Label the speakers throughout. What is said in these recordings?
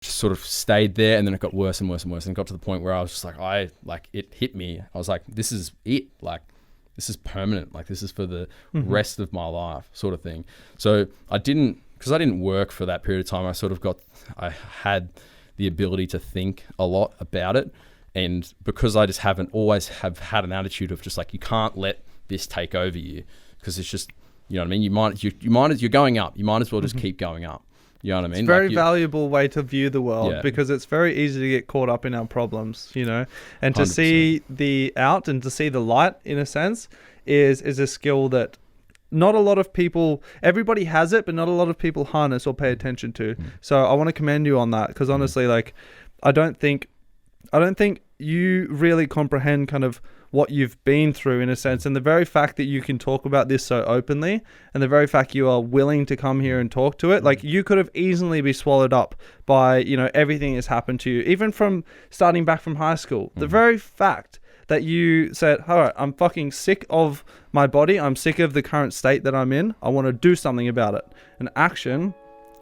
Speaker 1: just sort of stayed there, and then it got worse and worse and worse, and it got to the point where I was just like, it hit me. I was like, this is it. Like, this is permanent. Like, this is for the rest of my life, sort of thing. So because I didn't work for that period of time, I had the ability to think a lot about it. And because I just always have had an attitude of just like, you can't let this take over you, because it's just, you know what I mean? You're going up. You might as well just keep going up. You know what I mean?
Speaker 2: It's a very valuable way to view the world, because it's very easy to get caught up in our problems, you know, and to 100%. See the out and to see the light, in a sense, is a skill that not a lot of people, everybody has it, but not a lot of people harness or pay attention to. So I want to commend you on that, because honestly, like, I don't think you really comprehend kind of what you've been through, in a sense. And the very fact that you can talk about this so openly, and the very fact you are willing to come here and talk to it, like, you could have easily be swallowed up by, you know, everything that's happened to you, even from starting back from high school. The very fact that you said, all right, I'm fucking sick of my body. I'm sick of the current state that I'm in. I want to do something about it. And action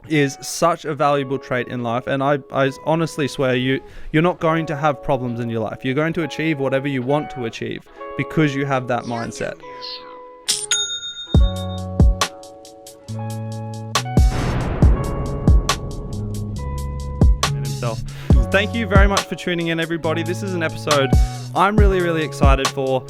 Speaker 2: is such a valuable trait in life. And I honestly swear you're not going to have problems in your life. You're going to achieve whatever you want to achieve because you have that mindset. Himself. Thank you very much for tuning in, everybody. This is an episode I'm really, really excited for.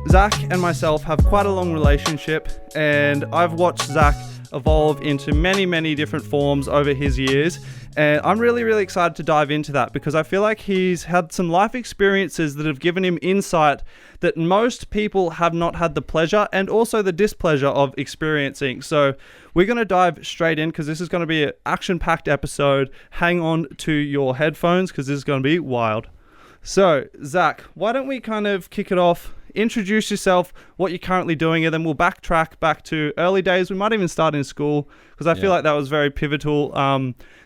Speaker 2: Zach and myself have quite a long relationship, and I've watched Zach evolve into many, many different forms over his years. And I'm really, really excited to dive into that, because I feel like he's had some life experiences that have given him insight that most people have not had the pleasure and also the displeasure of experiencing. So we're going to dive straight in, because this is going to be an action-packed episode. Hang on to your headphones, because this is going to be wild. So, Zach, why don't we kind of kick it off? Introduce yourself, what you're currently doing, and then we'll backtrack back to early days. We might even start in school, because I feel like that was very pivotal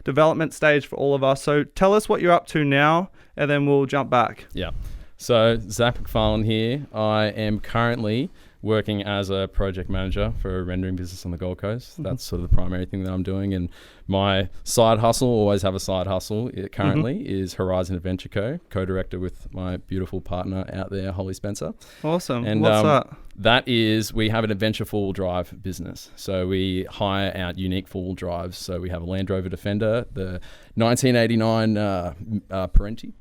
Speaker 2: development stage for all of us. So tell us what you're up to now, and then we'll jump back.
Speaker 1: Yeah. So Zach McFarlane here. I am currently working as a project manager for a rendering business on the Gold Coast. That's sort of the primary thing that I'm doing. And my side hustle, always have a side hustle currently, is Horizon Adventure co-director with my beautiful partner out there, Holly Spencer.
Speaker 2: Awesome.
Speaker 1: And
Speaker 2: what's that?
Speaker 1: That is, we have an adventure four-wheel drive business. So we hire out unique four-wheel drives. So we have a Land Rover Defender, the 1989 Parenti,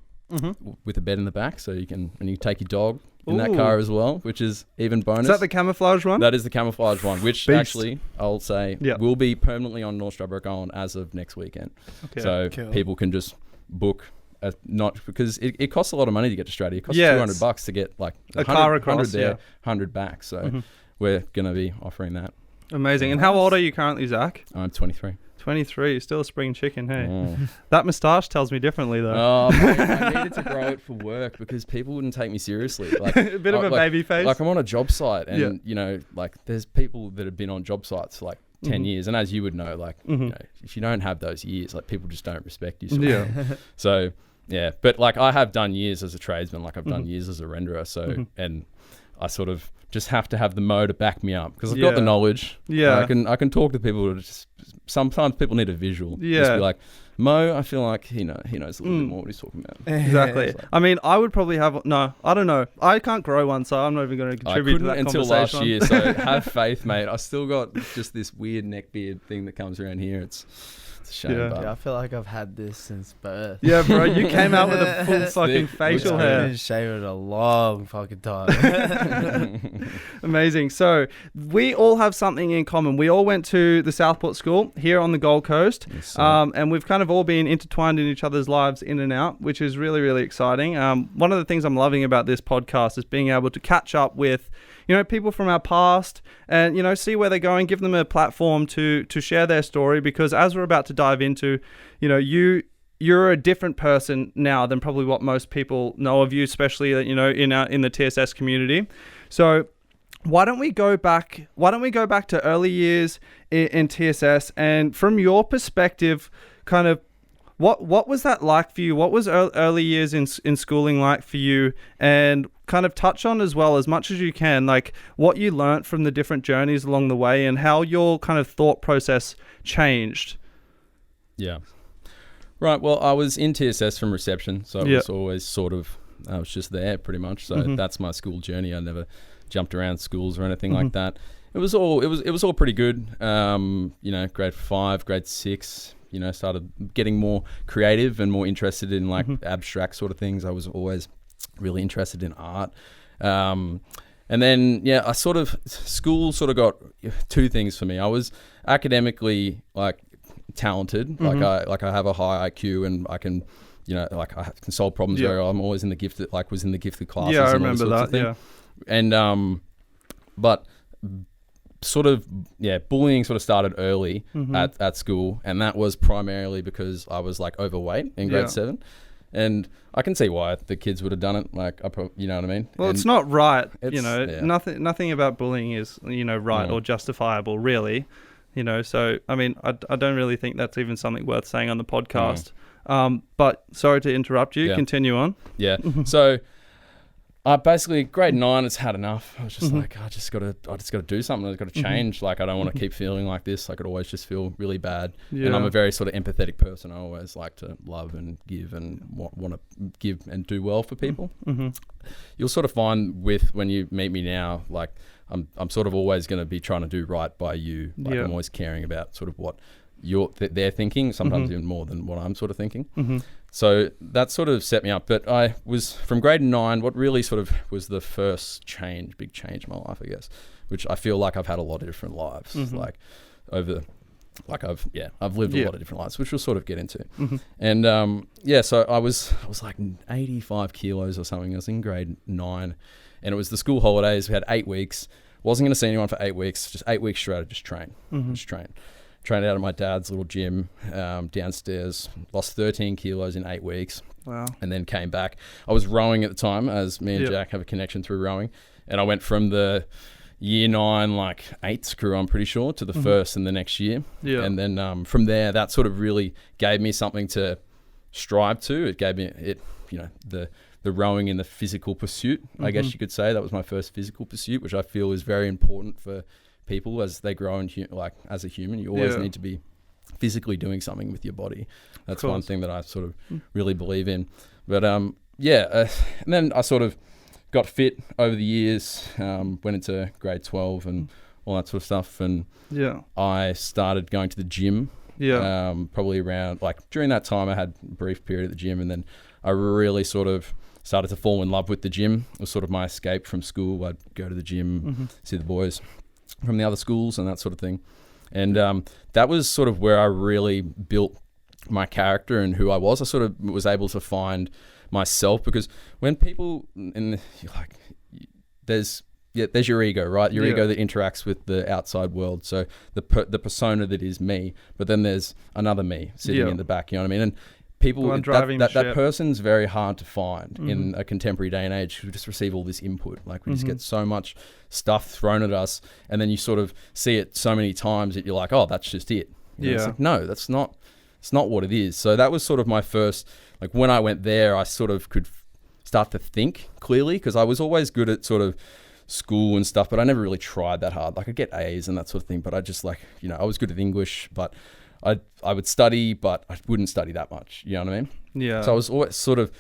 Speaker 1: with a bed in the back. So you can, and you take your dog in that car as well, which is even bonus.
Speaker 2: Is that the camouflage one?
Speaker 1: That is the camouflage one, which actually, I'll say, will be permanently on North Stradbroke Island as of next weekend. Okay. So people can just book, not because it costs a lot of money to get to Strata. It costs $200 to get like
Speaker 2: a car across,
Speaker 1: 100 there, 100 back. So we're going to be offering that.
Speaker 2: Amazing. And how old are you currently, Zach?
Speaker 1: I'm 23.
Speaker 2: 23, you're still a spring chicken, hey. That moustache tells me differently, though.
Speaker 1: Oh, I needed to grow it for work, because people wouldn't take me seriously. Like
Speaker 2: a bit of a baby face.
Speaker 1: Like, I'm on a job site, and you know, like, there's people that have been on job sites for like 10 years, and as you would know, like, you know, if you don't have those years, like, people just don't respect you. So yeah, but like, I have done years as a tradesman, like I've done years as a renderer, so and I sort of just have to have the mo to back me up, because I've got the knowledge. I can talk to people. Sometimes people need a visual. Just be like, Mo, I feel like he knows a little bit more what he's talking about.
Speaker 2: Exactly. Like, I mean, I would probably have I don't know. I can't grow one, so I'm not even going to contribute to that conversation.
Speaker 1: Until last year. So have faith, mate. I still got just this weird neck beard thing that comes around here. It's a shame.
Speaker 3: Yeah, I feel like I've had this since birth.
Speaker 2: Yeah, bro, you came out with a full fucking facial hair.
Speaker 3: I've been shaving a long fucking time.
Speaker 2: Amazing. So we all have something in common. We all went to the Southport School here on the Gold Coast, and we've kind of all been intertwined in each other's lives in and out, which is really, really exciting. One of the things I'm loving about this podcast is being able to catch up with, you know, people from our past and, you know, see where they're going, give them a platform to share their story, because as we're about to dive into, you know, you're a different person now than probably what most people know of you, especially, you know, in the TSS community. So why don't we go back to early years in TSS, and from your perspective, kind of what was that like for you? What was early years in schooling like for you? And kind of touch on as well, as much as you can, like what you learnt from the different journeys along the way and how your kind of thought process changed.
Speaker 1: Yeah. Right. Well, I was in TSS from reception, so it was always sort of, I was just there pretty much. So that's my school journey. I never jumped around schools or anything like that. It was all pretty good. Grade 5, grade 6, started getting more creative and more interested in like abstract sort of things. I was always really interested in art. And then, school sort of got two things for me. I was academically like talented, like I have a high IQ and I can, I can solve problems very well. I'm always in the gifted, was in the gifted classes.
Speaker 2: Yeah, I remember that. Yeah.
Speaker 1: And, but sort of, bullying sort of started early at school. And that was primarily because I was like overweight in grade 7. And I can see why the kids would have done it. Like, you know what I mean?
Speaker 2: Well, it's not right. Nothing about bullying is, right or justifiable, really. So, I mean, I don't really think that's even something worth saying on the podcast. But sorry to interrupt you. Continue on.
Speaker 1: Yeah. So, basically, grade 9, it's had enough. I was just like, I just got to do something. I've got to change. Like, I don't want to keep feeling like this. I could always just feel really bad. Yeah. And I'm a very sort of empathetic person. I always like to love and give and want to give and do well for people. You'll sort of find when you meet me now, like I'm sort of always going to be trying to do right by you. Like I'm always caring about sort of what they're thinking, sometimes even more than what I'm sort of thinking. So that sort of set me up. But I was from grade 9, what really sort of was the first big change in my life, I guess, which I feel like I've had a lot of different lives, I've lived a lot of different lives, which we'll sort of get into. And so I was like 85 kilos or something. I was in grade 9 and it was the school holidays. We had 8 weeks. Wasn't going to see anyone for 8 weeks, just 8 weeks straight. I just trained out of my dad's little gym downstairs, lost 13 kilos in 8 weeks.
Speaker 2: Wow. And
Speaker 1: then came back. I was rowing at the time, as me and Jack have a connection through rowing. And I went from the year 9, 8th crew, I'm pretty sure, to the first in the next year. Yeah. And then from there, that sort of really gave me something to strive to. It gave me, the rowing in the physical pursuit, I guess you could say. That was my first physical pursuit, which I feel is very important for people as they grow as a human. You always need to be physically doing something with your body. That's one thing that I sort of really believe in. But and then I sort of got fit over the years, went into grade 12 and all that sort of stuff. And I started going to the gym. Probably around during that time I had a brief period at the gym, and then I really sort of started to fall in love with the gym. It was sort of my escape from school. I'd go to the gym, see the boys from the other schools and that sort of thing. And that was sort of where I really built my character and who I was. I sort of was able to find myself, because when people there's your ego, right? Your ego that interacts with the outside world. So the persona that is me, but then there's another me sitting in the back, you know what I mean? And people, that person's very hard to find in a contemporary day and age. We just receive all this input. We just get so much stuff thrown at us, and then you sort of see it so many times that you're like, oh, that's just it. It's like, no, it's not what it is. So that was sort of my first, when I went there, I sort of could start to think clearly, because I was always good at sort of school and stuff, but I never really tried that hard. I get A's and that sort of thing, but I just I was good at English, but I would study, but I wouldn't study that much. You know what I mean? Yeah. So I was always sort of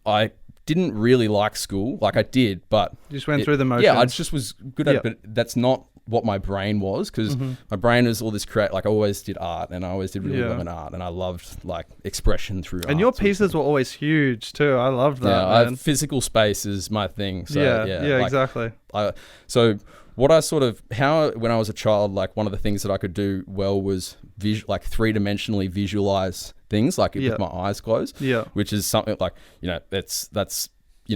Speaker 1: I didn't really like school. I did, but
Speaker 2: you just went through the motions.
Speaker 1: Yeah, I just was good at it, but that's not what my brain was, because my brain was all this I always did art, and I always did really well in art, and I loved expression through art.
Speaker 2: And your pieces were always huge too. I loved that.
Speaker 1: Yeah, physical space is my thing. So
Speaker 2: exactly.
Speaker 1: So what I sort of, when I was a child, one of the things that I could do well was three-dimensionally visualize things, with my eyes closed, which is something that's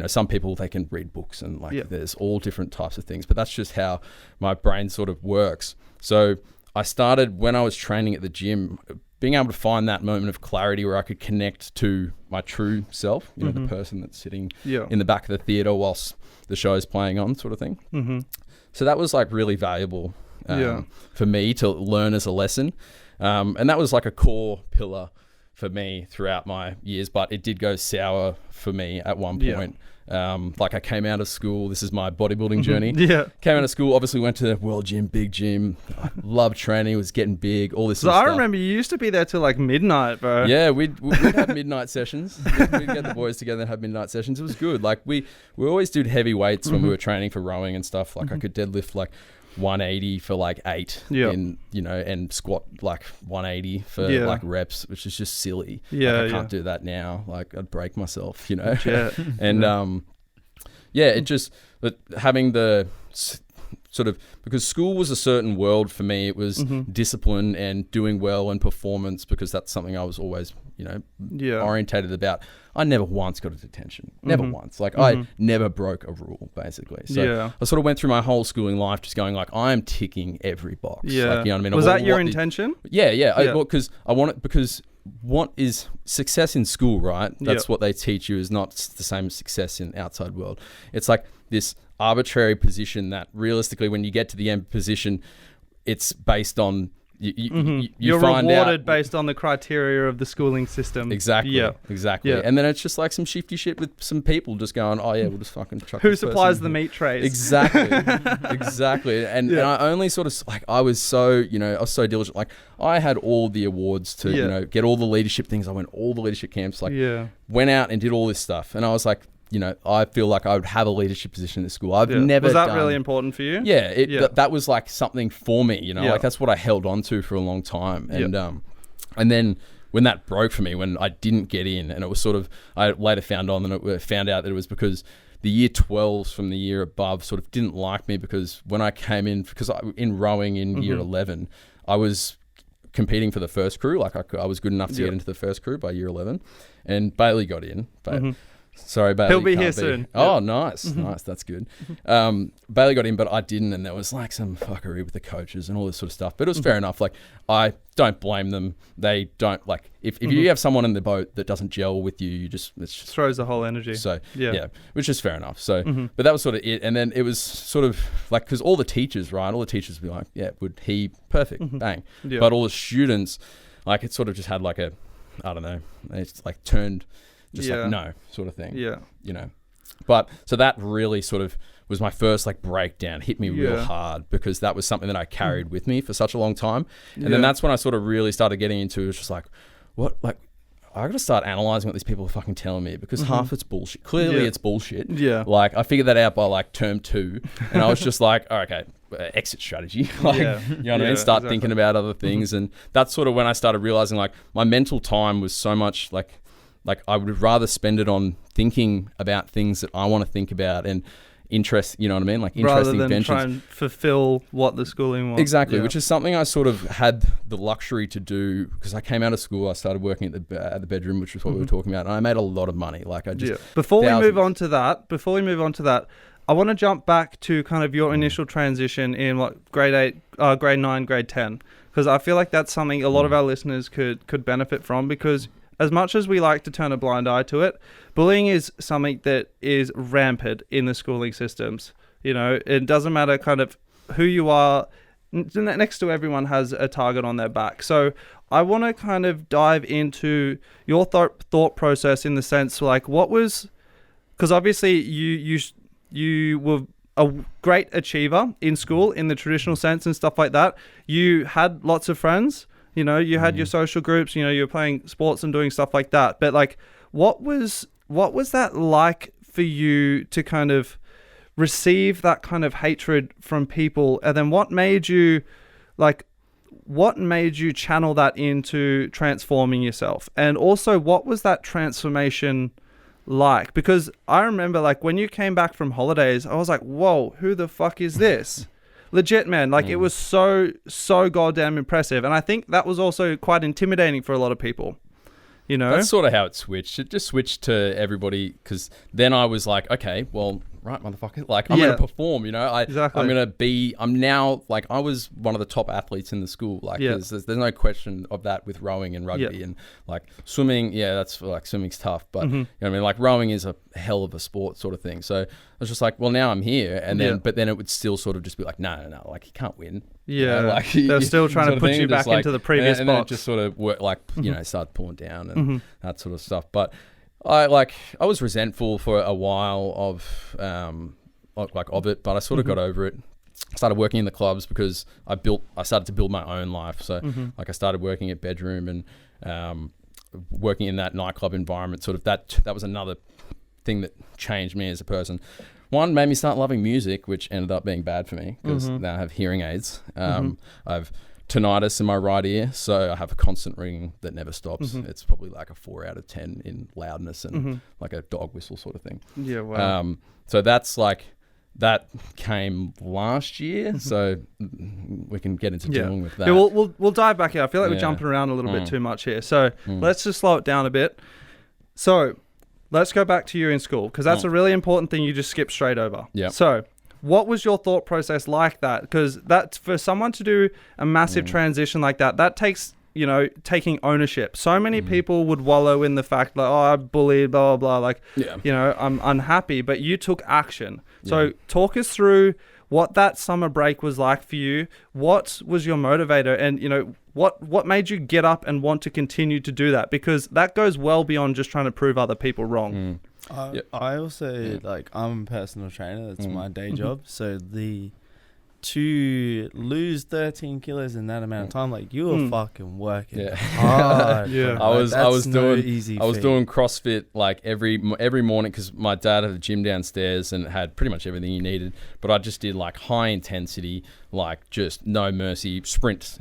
Speaker 1: some people, they can read books and there's all different types of things, but that's just how my brain sort of works. So I started, when I was training at the gym, being able to find that moment of clarity where I could connect to my true self, the person that's sitting in the back of the theater whilst the show is playing on, sort of thing. So that was really valuable for me to learn as a lesson. And that was a core pillar for me throughout my years, but it did go sour for me at one point. Like I came out of school, this is my bodybuilding journey. Came out of school, obviously went to the World Gym, big gym. I loved training, was getting big, all this
Speaker 2: so
Speaker 1: sort of
Speaker 2: I remember you used to be there till like midnight, bro.
Speaker 1: Yeah, we'd have midnight sessions. We'd get the boys together and have midnight sessions. It was good. Like we always did heavy weights when we were training for rowing and stuff. Like I could deadlift like 180 for like 8 in, you know, and squat like 180 for like reps, which is just silly. Like, I can't do that now. Like I'd break myself, you know. And it just, but having the sort of, because school was a certain world for me. It was discipline and doing well and performance, because that's something I was always, you know, orientated about. I never once got a detention. Never once. Like I never broke a rule, basically. So I sort of went through my whole schooling life just going like, I am ticking every box. Like, you know what I mean?
Speaker 2: Was that your intention?
Speaker 1: Because I want it, because what is success in school, right? That's what they teach you, is not the same as success in outside world. It's like this arbitrary position that realistically, when you get to the end position, it's based on you're find
Speaker 2: rewarded
Speaker 1: out,
Speaker 2: based on the criteria of the schooling system.
Speaker 1: Exactly. And then it's just like some shifty shit with some people just going, oh yeah, we'll just fucking chuck
Speaker 2: who supplies the meat trays.
Speaker 1: Exactly. And I only sort of like, I was so diligent. Like I had all the awards to you know, get all the leadership things. I went all the leadership camps, like went out and did all this stuff, and I was like, you know, I feel like I would have a leadership position in the school. I've never
Speaker 2: Was that really important for you?
Speaker 1: Yeah, that was like something for me, you know, like that's what I held on to for a long time. And then when that broke for me, when I didn't get in, and it was sort of, I later found out that it was because the year 12s from the year above sort of didn't like me, because when I came in, because in rowing in year 11, I was competing for the first crew. Like I was good enough to get into the first crew by year 11, and Bailey got in, but sorry, Bailey.
Speaker 2: He'll be here soon.
Speaker 1: Oh, nice. That's good. Bailey got in, but I didn't, and there was like some fuckery with the coaches and all this sort of stuff. But it was fair enough. Like I don't blame them. They don't like if you have someone in the boat that doesn't gel with you, it just
Speaker 2: throws the whole energy.
Speaker 1: So which is fair enough. So, but that was sort of it. And then it was sort of like, because all the teachers would be like, would he perfect, bang. But all the students, like it sort of just had like a, I don't know, it's like turned. Just like no sort of thing. You know. But so that really sort of was my first like breakdown, hit me real hard, because that was something that I carried with me for such a long time. And then that's when I sort of really started getting into it. Was just like, what, like I gotta start analyzing what these people are fucking telling me, because half it's bullshit. Clearly it's bullshit. Like I figured that out by like term 2, and I was just like, oh, okay, exit strategy. Like, you know what I mean? Start thinking about other things. And that's sort of when I started realizing like my mental time was so much like I would rather spend it on thinking about things that I want to think about and interest, you know what I mean? Like interesting
Speaker 2: rather than
Speaker 1: adventures.
Speaker 2: Try and fulfill what the schooling wants.
Speaker 1: Exactly, which is something I sort of had the luxury to do, because I came out of school, I started working at the bedroom, which was what we were talking about, and I made a lot of money. Like I just
Speaker 2: Before we move on to that, I want to jump back to kind of your initial transition in like grade 9, grade 10, because I feel like that's something a lot of our listeners could benefit from, because as much as we like to turn a blind eye to it, bullying is something that is rampant in the schooling systems. You know, it doesn't matter kind of who you are. Next to everyone has a target on their back. So I want to kind of dive into your thought process in the sense like, what was, because obviously you were a great achiever in school in the traditional sense and stuff like that. You had lots of friends. You know, you had your social groups, you know, you were playing sports and doing stuff like that. But like, what was that like for you to kind of receive that kind of hatred from people? And then what made you channel that into transforming yourself? And also, what was that transformation like? Because I remember like when you came back from holidays, I was like, whoa, who the fuck is this? Legit, man. Like it was so goddamn impressive. And I think that was also quite intimidating for a lot of people, you know?
Speaker 1: That's sort of how it switched. It just switched to everybody, because then I was like, okay, well, right, motherfucker. Like, I'm going to perform, you know. I'm now, like, I was one of the top athletes in the school. Like, there's no question of that with rowing and rugby and, like, swimming. Yeah, that's, like, swimming's tough. But, you know what I mean? Like, rowing is a hell of a sport sort of thing. So I was just like, well, now I'm here. And then, but then it would still sort of just be like, no, like, you can't win.
Speaker 2: Yeah. You know? Like, they're still trying to put you back into the previous
Speaker 1: and then it just sort of worked, like, you know, started pulling down and that sort of stuff. But I was resentful for a while of it, but I sort of got over it. Started working in the clubs because I started to build my own life. So like, I started working at Bedroom and working in that nightclub environment. Sort of that was another thing that changed me as a person. One, made me start loving music, which ended up being bad for me because now I have hearing aids. I've tinnitus in my right ear, so I have a constant ringing that never stops. It's probably like a 4 out of 10 in loudness and like a dog whistle sort of thing.
Speaker 2: Yeah, wow.
Speaker 1: So that's like, that came last year, so we can get into dealing with that.
Speaker 2: Yeah, we'll dive back here. I feel like we're jumping around a little bit too much here. So let's just slow it down a bit. So let's go back to you in school, because that's a really important thing you just skipped straight over.
Speaker 1: Yeah.
Speaker 2: So what was your thought process like that? Because that's, for someone to do a massive transition like that, that takes, you know, taking ownership. So many people would wallow in the fact like, oh, I'm bullied, blah, blah, blah. Like, you know, I'm unhappy, but you took action. So talk us through what that summer break was like for you. What was your motivator? And, you know, what made you get up and want to continue to do that? Because that goes well beyond just trying to prove other people wrong.
Speaker 3: I also, like, I'm a personal trainer. That's my day job. So to lose 13 kilos in that amount of time, like, you were fucking working hard.
Speaker 1: I was doing CrossFit like every morning, because my dad had a gym downstairs and it had pretty much everything you needed. But I just did like high intensity, like just no mercy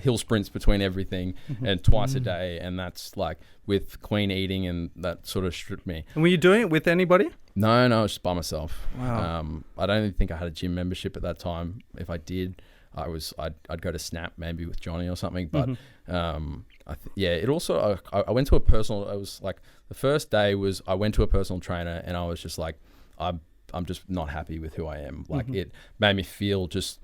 Speaker 1: hill sprints between everything, and twice a day. And that's like with clean eating, and that sort of stripped me.
Speaker 2: And were you doing it with anybody?
Speaker 1: No, I was just by myself.
Speaker 2: Wow.
Speaker 1: I don't even think I had a gym membership at that time. If I did, I'd go to Snap maybe with Johnny or something. But it also, I went to a personal. I was like, the first day was I went to a personal trainer, and I was just like, I'm just not happy with who I am. Like, it made me feel just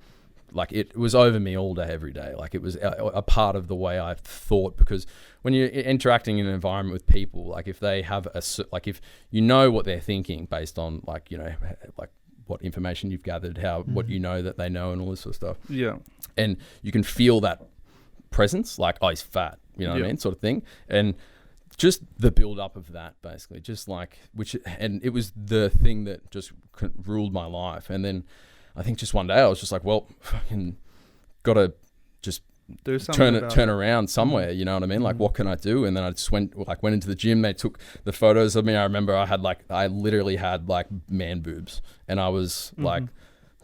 Speaker 1: like it was over me all day, every day. Like, it was a part of the way I thought, because when you're interacting in an environment with people, like, if they have if you know what they're thinking based on, like, you know, like what information you've gathered, what you know that they know, and all this sort of stuff. Yeah. And you can feel that presence, like, oh, he's fat, you know what I mean, sort of thing. And just the build up of that, basically, just like, and it was the thing that just ruled my life. And then I think just one day I was just like, well, fucking gotta just
Speaker 2: do something,
Speaker 1: turn around somewhere, you know what I mean? Like, what can I do? And then I just went into the gym. They took the photos of me. I remember I literally had like man boobs, and I was like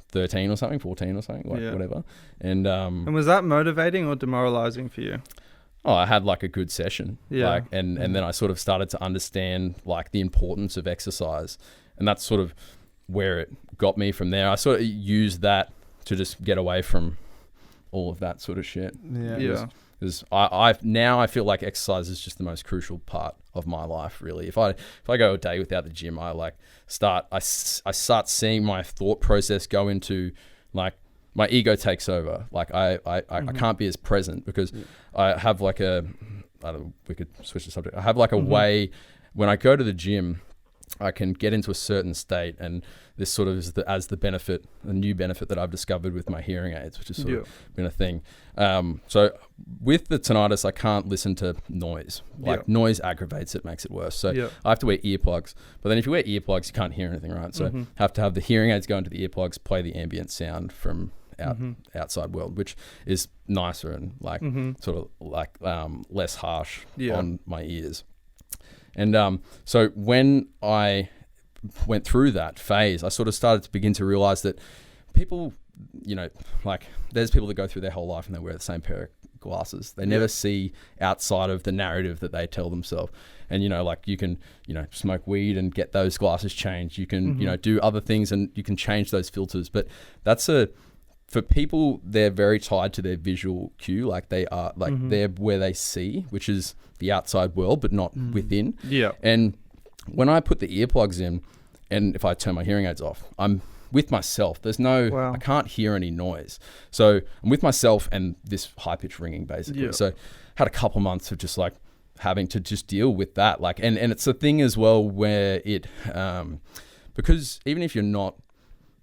Speaker 1: 13 or something, 14 or something, like whatever. And
Speaker 2: was that motivating or demoralizing for you?
Speaker 1: Oh, I had like a good session. Yeah. Like, and then I sort of started to understand like the importance of exercise, and that's sort of where it got me from there. I sort of used that to just get away from all of that sort of shit. Yeah. Because I feel like exercise is just the most crucial part of my life, really. If I go a day without the gym, I start seeing my thought process go into, like, my ego takes over. Like, I can't be as present, because I have like we could switch the subject. I have like a way, when I go to the gym, I can get into a certain state, and this sort of is the new benefit that I've discovered with my hearing aids, which has sort of been a thing. So with the tinnitus, I can't listen to noise. Like, noise aggravates it, makes it worse. So I have to wear earplugs. But then if you wear earplugs, you can't hear anything, right? So I have to have the hearing aids go into the earplugs, play the ambient sound from outside world, which is nicer and like sort of like less harsh on my ears. And so when I went through that phase, I sort of started to begin to realize that people, you know, like, there's people that go through their whole life and they wear the same pair of glasses. They never see outside of the narrative that they tell themselves. And, you know, like, you can, you know, smoke weed and get those glasses changed. You can, you know, do other things and you can change those filters. But for people, they're very tied to their visual cue. Like, they are, like, they're where they see, which is the outside world, but not within. Yeah. And when I put the earplugs in, and if I turn my hearing aids off, I'm with myself. There's no, I can't hear any noise. So I'm with myself and this high pitched ringing basically. So had a couple months of just like having to just deal with that. Like, and it's a thing as well where it, because even if you're not,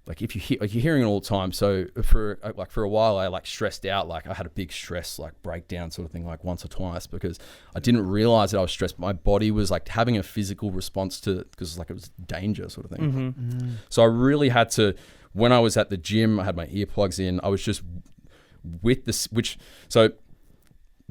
Speaker 1: like if you're hearing it all the time. So for a while, I like stressed out. Like I had a big stress, like breakdown sort of thing, like once or twice, because I didn't realize that I was stressed. My body was like having a physical response to it because like it was danger sort of thing. So I really had to, when I was at the gym, I had my earplugs in. I was just with this, so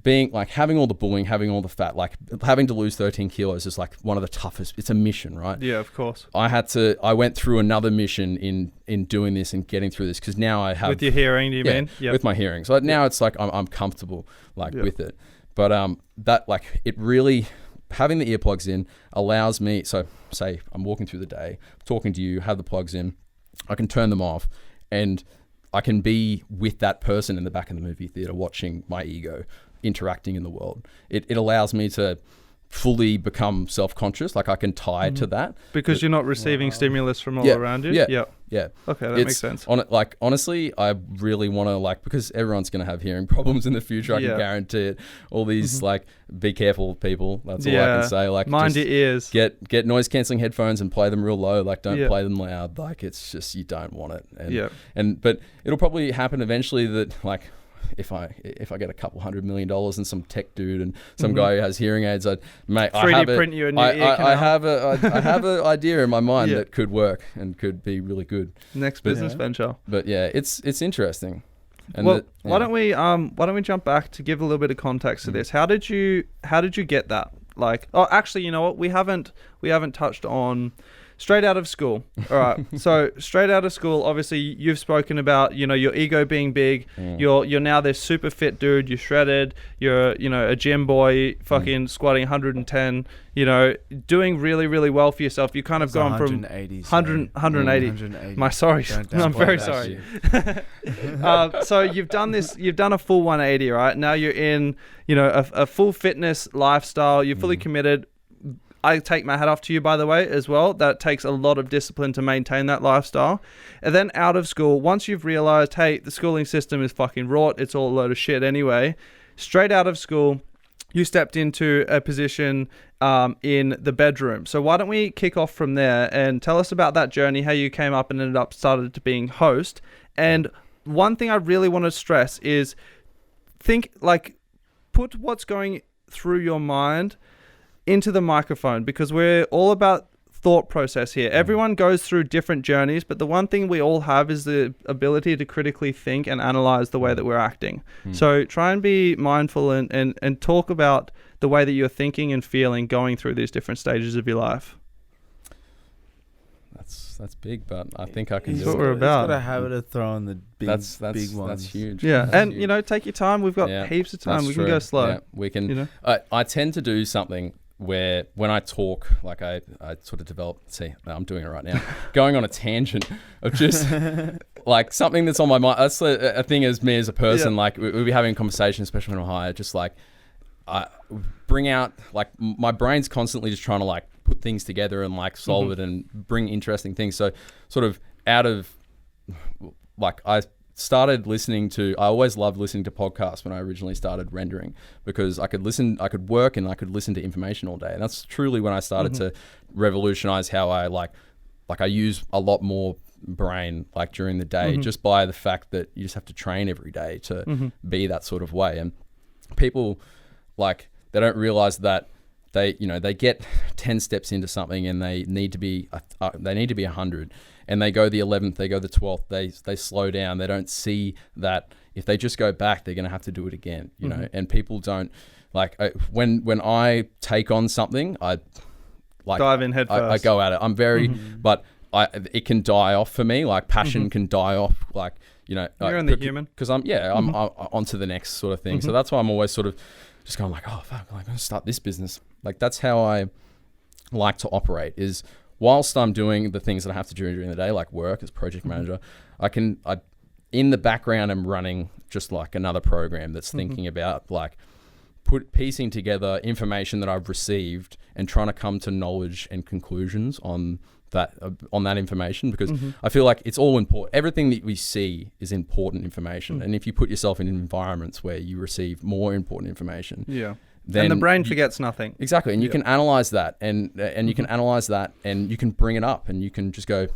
Speaker 1: being like having all the bullying, having all the fat, like having to lose 13 kilos is like one of the toughest. It's a mission, right?
Speaker 2: Yeah, of course.
Speaker 1: I went through another mission in doing this and getting through this, because now I have,
Speaker 2: with your hearing, do you mean?
Speaker 1: Yeah, with my hearing. So now it's like I'm comfortable like with it. But that like it really, having the earplugs in allows me, so say I'm walking through the day, talking to you, have the plugs in, I can turn them off and I can be with that person in the back of the movie theater watching my ego interacting in the world. It allows me to fully become self-conscious. Like I can tie to that
Speaker 2: because you're not receiving stimulus from all around you.
Speaker 1: Yeah.
Speaker 2: Okay, that makes sense.
Speaker 1: Like honestly, I really want to like, because everyone's going to have hearing problems in the future. I can guarantee it. All these like, be careful, people. That's all I can say. Like,
Speaker 2: mind your ears.
Speaker 1: Get noise cancelling headphones and play them real low. Like, don't play them loud. Like, it's just, you don't want it. But it'll probably happen eventually that like, if I get a couple $100 million and some tech dude and some guy who has hearing aids, I
Speaker 2: print you a new ear canal.
Speaker 1: I have an idea in my mind that could work and could be really good.
Speaker 2: Next business venture.
Speaker 1: But yeah, it's interesting. And
Speaker 2: why don't we jump back to give a little bit of context to this? How did you get that? Like, oh, actually, you know what? We haven't touched on straight out of school. All right. So straight out of school, obviously you've spoken about, you know, your ego being big. You're now this super fit dude. You're shredded. You're, you know, a gym boy, fucking squatting 110, you know, doing really, really well for yourself. You kind of gone from 180. I'm very sorry. So you've done a full 180, right? Now you're in, you know, a full fitness lifestyle. You're fully committed. I take my hat off to you, by the way, as well. That takes a lot of discipline to maintain that lifestyle. And then out of school, once you've realized, hey, the schooling system is fucking rot, it's all a load of shit anyway, straight out of school, you stepped into a position in the bedroom. So why don't we kick off from there and tell us about that journey, how you came up and ended up started to being host. And one thing I really want to stress is put what's going through your mind into the microphone, because we're all about thought process here. Everyone goes through different journeys, but the one thing we all have is the ability to critically think and analyze the way that we're acting. So try and be mindful and talk about the way that you're thinking and feeling going through these different stages of your life.
Speaker 1: That's big, but I think I can do it.
Speaker 2: What we're about.
Speaker 3: He's got a habit of throwing the big ones.
Speaker 1: That's huge.
Speaker 2: Yeah,
Speaker 1: that's
Speaker 2: and
Speaker 1: huge.
Speaker 2: You know, take your time. We've got heaps of time. We can go slow.
Speaker 1: Yeah, we can.
Speaker 2: You know?
Speaker 1: I tend to do something where when I talk, like I sort of develop, I'm doing it right now, going on a tangent of just like something that's on my mind. That's a thing as me as a person, like we'll be having a conversation, especially when I'm high, just like I bring out, like my brain's constantly just trying to like put things together and like solve it and bring interesting things. So sort of out of like I always loved listening to podcasts when I originally started rendering, because I could work and I could listen to information all day. And that's truly when I started to revolutionize how I I use a lot more brain like during the day, just by the fact that you just have to train every day to be that sort of way. And people like, they don't realize that they get 10 steps into something and they need to be 100. And they go the 11th, they go the 12th, they slow down. They don't see that if they just go back, they're going to have to do it again, you know. And people don't like when I take on something, I like
Speaker 2: dive in head first.
Speaker 1: I go at it. I'm very, but it can die off for me. Like passion can die off. Like, you know,
Speaker 2: you're in the human,
Speaker 1: because I'm on to the next sort of thing. So that's why I'm always sort of just going like, oh fuck, I'm going to start this business. Like that's how I like to operate, is whilst I'm doing the things that I have to do during the day, like work as project manager, I in the background I'm running just like another program that's thinking about like piecing together information that I've received and trying to come to knowledge and conclusions on on that information, because I feel like it's all important. Everything that we see is important information. And if you put yourself in environments where you receive more important information, then
Speaker 2: and the brain forgets nothing.
Speaker 1: Exactly. And you can analyze that and you can analyze that and you can bring it up and you can just go,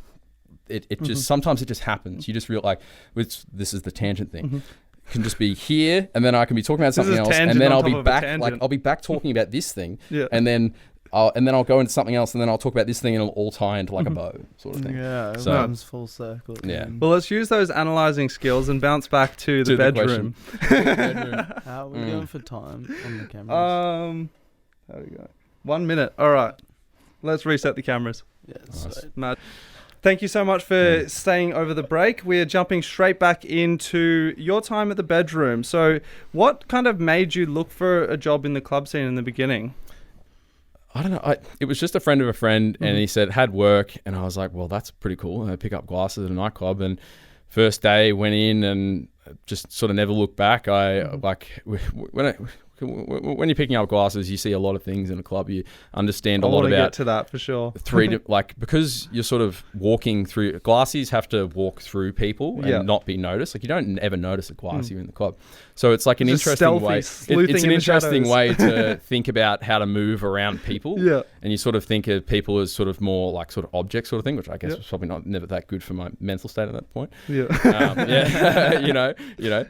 Speaker 1: it just, sometimes it just happens. You just feel like, this is the tangent thing. Can just be here, and then I can be talking about something else, and then I'll be back. Like I'll be back talking about this thing, and then I'll go into something else, and then I'll talk about this thing, and it'll all tie into like a bow, sort of thing.
Speaker 3: Yeah, it comes full circle.
Speaker 1: Yeah.
Speaker 2: Well, let's use those analyzing skills and bounce back to the bedroom.
Speaker 3: How are we going for time on the cameras?
Speaker 2: There we go. 1 minute. All right. Let's reset the cameras.
Speaker 3: Yeah, nice.
Speaker 2: Matt, thank you so much for staying over the break. We're jumping straight back into your time at the bedroom. So what kind of made you look for a job in the club scene in the beginning?
Speaker 1: I don't know. It was just a friend of a friend, and he said, had work. And I was like, well, that's pretty cool. I pick up glasses at a nightclub, and first day went in and just sort of never looked back. When you're picking up glasses, you see a lot of things in a club. You understand a lot about.
Speaker 2: Get to that for sure.
Speaker 1: Because you're sort of walking through. Glassies have to walk through people and not be noticed. Like you don't ever notice a glassie in the club. So it's like an interesting way. It's an interesting way to think about how to move around people.
Speaker 2: Yeah.
Speaker 1: And you sort of think of people as sort of more like sort of objects sort of thing, which I guess was probably never that good for my mental state at that point.
Speaker 2: Yeah.
Speaker 1: No,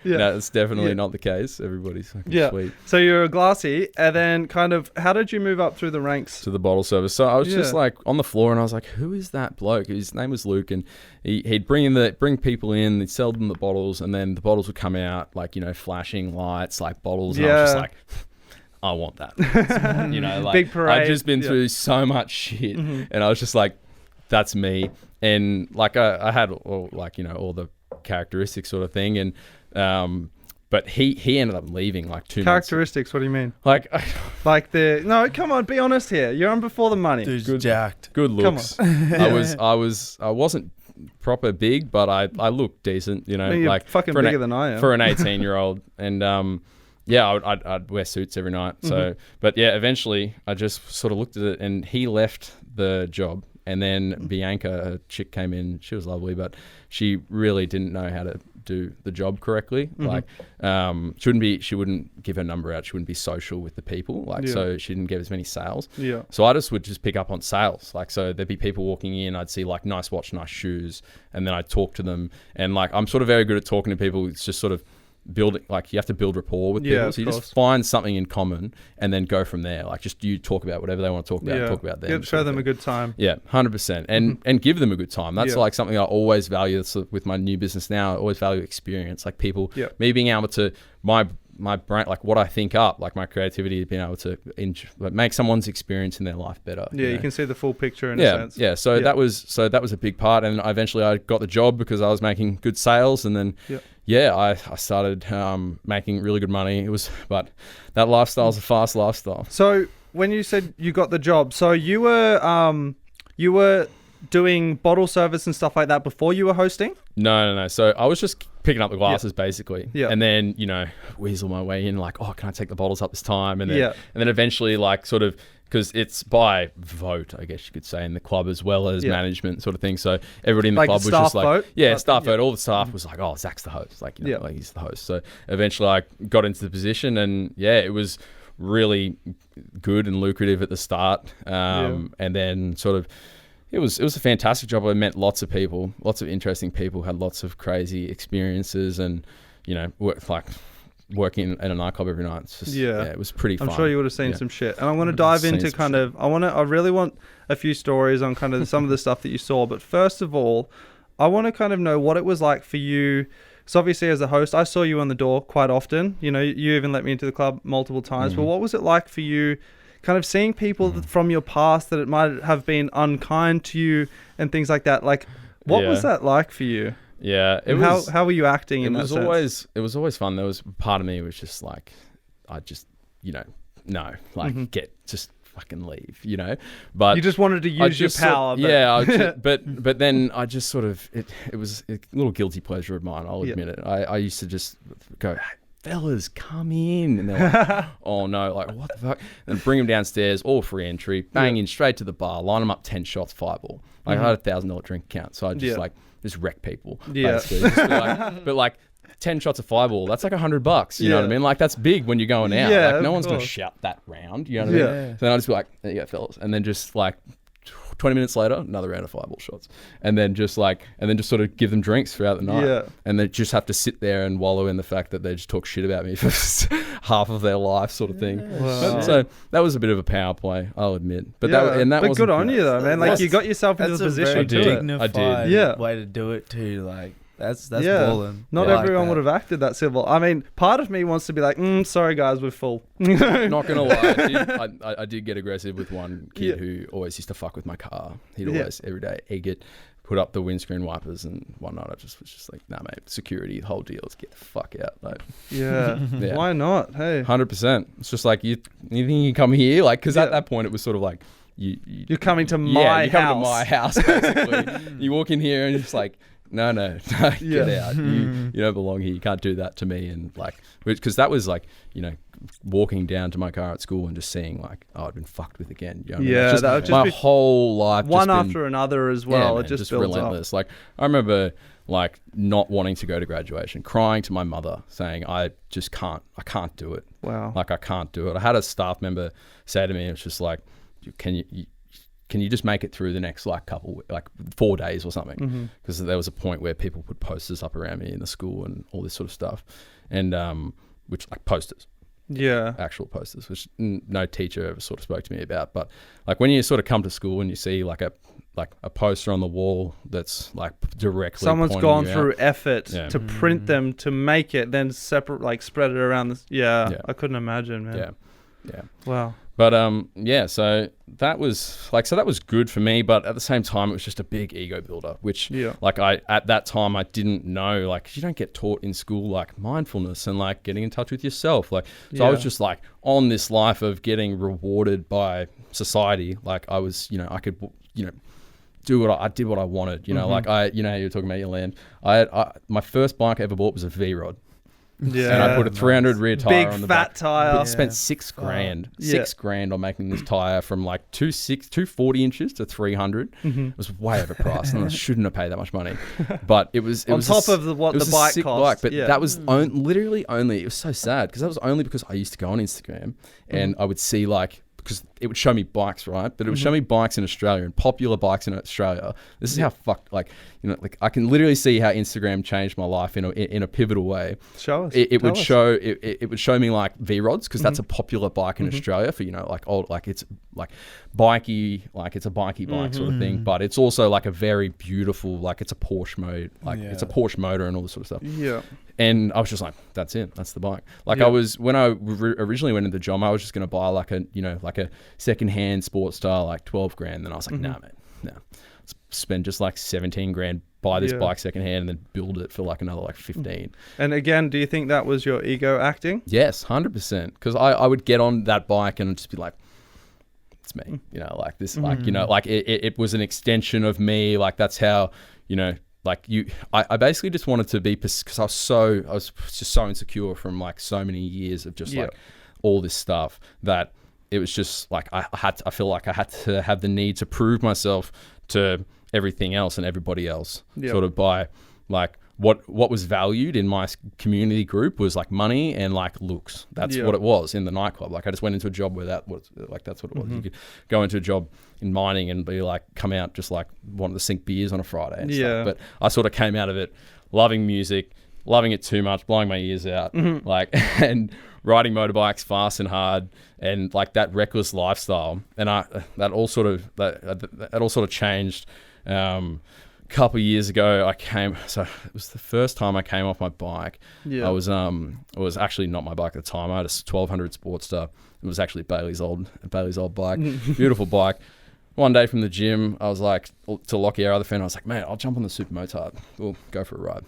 Speaker 1: it's definitely not the case. Everybody's sweet.
Speaker 2: So you're a glassy, and then kind of, how did you move up through the ranks?
Speaker 1: To the bottle service. So I was just like on the floor, and I was like, who is that bloke? His name was Luke, and he'd bring people in, he'd sell them the bottles, and then the bottles would come out like, flashing lights, like bottles. And I was just like, I want that.
Speaker 2: Big parade.
Speaker 1: I'd just been through so much shit, and I was just like, that's me. And like I had all the characteristics sort of thing, and but he ended up leaving like 2 months.
Speaker 2: Characteristics, what do you mean?
Speaker 1: Like
Speaker 2: no, come on, be honest here. You're on before the money.
Speaker 3: Dude's jacked.
Speaker 1: Good looks. I wasn't proper big, but I looked decent,
Speaker 2: you're
Speaker 1: like
Speaker 2: fucking bigger than I am.
Speaker 1: For an 18-year-old. And I'd wear suits every night. So, but yeah, eventually I just sort of looked at it, and he left the job. And then Bianca, a chick, came in. She was lovely, but she really didn't know how to do the job correctly. Like, she wouldn't give her number out. She wouldn't be social with the people. So she didn't get as many sales. Yeah. So I would just pick up on sales. Like, so there'd be people walking in. I'd see like nice watch, nice shoes, and then I'd talk to them. And like, I'm sort of very good at talking to people. It's just sort of building, like you have to build rapport with people. So you just find something in common and then go from there. Like just you talk about whatever they want to talk about, talk about them.
Speaker 2: Show them a good time.
Speaker 1: Yeah, 100%. And give them a good time. That's like something I always value. That's with my new business now. I always value experience. Like people, me being able to, my brain, like what I think up, like my creativity, being able to make someone's experience in their life better.
Speaker 2: Yeah, you can see the full picture in a sense.
Speaker 1: Yeah. So that was a big part. And eventually I got the job because I was making good sales, and then I started making really good money. But that lifestyle is a fast lifestyle.
Speaker 2: So when you said you got the job, so you were doing bottle service and stuff like that before you were hosting?
Speaker 1: No. So I was just picking up the glasses basically. Yeah. And then, weasel my way in like, can I take the bottles up this time? And then eventually like sort of, because it's by vote, I guess you could say, in the club as well as management sort of thing. So everybody in the club was just like, staff vote. All the staff was like, Zach's the host. Like, like he's the host. So eventually I got into the position, and it was really good and lucrative at the start. And then sort of, it was a fantastic job. I met lots of people, lots of interesting people, had lots of crazy experiences, and, working at a nightclub every night. It's just, it was pretty fun.
Speaker 2: I'm sure you would have seen some shit. And I'm going to dive into kind of, I really want a few stories on kind of some of the stuff that you saw. But first of all, I want to kind of know what it was like for you. So obviously as a host, I saw you on the door quite often. You even let me into the club multiple times. But what was it like for you kind of seeing people from your past that it might have been unkind to you and things like that? Like, what was that like for you?
Speaker 1: Yeah,
Speaker 2: how were you acting in that sense?
Speaker 1: It was always fun. There was part of me was just like, I just, just fucking leave, But
Speaker 2: you just wanted to use your power.
Speaker 1: But then I just sort of, it was a little guilty pleasure of mine. I'll admit it. I used to just go, fellas, come in. And they're like, oh no, like what the fuck? And bring them downstairs, all free entry, bang in straight to the bar, line them up 10 shots, 5 ball. Like I had $1,000 drink account, so I just just wreck people. Basically. Just but like 10 shots of fireball, that's like $100. You know what I mean? Like that's big when you're going out. Like no one's gonna shout that round. You know what I mean? So then I just be like, there you go, fellas, and then just like 20 minutes later, another round of fireball shots, and then just sort of give them drinks throughout the night, and they just have to sit there and wallow in the fact that they just talk shit about me for half of their life, sort of thing. Wow. So that was a bit of a power play, I'll admit. But
Speaker 2: but good on you though, man. Like you got yourself into the position.
Speaker 3: I did. Way to do it too. Like that's balling.
Speaker 2: Not everyone would have acted that civil. I mean, part of me wants to be like, sorry guys, we're full.
Speaker 1: Not gonna lie, I did get aggressive with one kid who always used to fuck with my car. He'd always every day put up the windscreen wipers, and one night I was just like, nah mate, security, the whole deal, let's get the fuck out. Like
Speaker 2: why not? Hey,
Speaker 1: 100%. It's just like you think you can come here, like, because at that point it was sort of like
Speaker 2: you're coming to my house.
Speaker 1: Coming to my house basically. You walk in here and you're just like, no, get out. You don't belong here. You can't do that to me. And like, because that was like, walking down to my car at school and just seeing like, oh, I'd been fucked with again. You know what I mean?
Speaker 2: That would just
Speaker 1: my whole life.
Speaker 2: One after another as well.
Speaker 1: Man,
Speaker 2: it just builds
Speaker 1: relentless.
Speaker 2: up.
Speaker 1: Like I remember like not wanting to go to graduation, crying to my mother, saying I can't do it.
Speaker 2: Wow.
Speaker 1: Like I can't do it. I had a staff member say to me, it's just like, can you just make it through the next 4 days or something? Because there was a point where people put posters up around me in the school and all this sort of stuff, and which like posters, actual posters, which no teacher ever sort of spoke to me about. But like when you sort of come to school and you see like a poster on the wall that's like directly
Speaker 2: someone's gone through effort to print them to make it, then separate, like spread it around this. I couldn't imagine, man. Wow.
Speaker 1: But so that was good for me, but at the same time it was just a big ego builder, which like at that time I didn't know, like you don't get taught in school like mindfulness and like getting in touch with yourself, like I was just like on this life of getting rewarded by society. Like I was, I could do what I did what I wanted, like you were talking about your land. My first bike I ever bought was a V-Rod. And I put a 300 rear tire on the back.
Speaker 2: Big fat tire.
Speaker 1: But I spent $6,000. $6,000 on making this tire from like 240 inches to 300. It was way overpriced, and I shouldn't have paid that much money. But it was
Speaker 2: on top of the bike cost.
Speaker 1: But that was literally only. It was so sad because that was only because I used to go on Instagram and I would see like. Because it would show me bikes, right? But it would show me bikes in Australia and popular bikes in Australia. This is how fucked, like I can literally see how Instagram changed my life in a pivotal way.
Speaker 2: Show us.
Speaker 1: It would show me like V-Rods, because that's a popular bike in Australia for like old, like it's like bikey, like it's a bikey bike sort of thing. But it's also like a very beautiful, like it's a Porsche mode, like it's a Porsche motor and all this sort of stuff.
Speaker 2: Yeah.
Speaker 1: And I was just like, that's it. That's the bike. Like I was, when I originally went into the job, I was just going to buy like a secondhand sports style, like $12,000. Then I was like, nah, mate, no. Spend just like $17,000, buy this bike secondhand, and then build it for like another like 15. And
Speaker 2: again, do you think that was your ego acting?
Speaker 1: Yes, 100%. Because I would get on that bike and just be like, it's me, like this, like, like it was an extension of me. Like that's how, like I basically just wanted to be, because I was just so insecure from like so many years of just like all this stuff, that it was just like I feel like I had to have the need to prove myself to everything else and everybody else, sort of by like what was valued in my community group was like money and like looks. That's what it was in the nightclub. Like I just went into a job where that was like, that's what it was. You could go into a job in mining and be like, come out just like wanting to sink beers on a Friday and stuff. But I sort of came out of it loving music, loving it too much, blowing my ears out, like, and riding motorbikes fast and hard, and like that reckless lifestyle. And that all sort of changed. Couple of years ago, so it was the first time I came off my bike. It was actually not my bike at the time. I had a 1200 Sportster. It was actually Bailey's old bike. Beautiful bike. One day from the gym, I was like, to Lockie, our other friend, I was like, mate, I'll jump on the super motard. We'll go for a ride.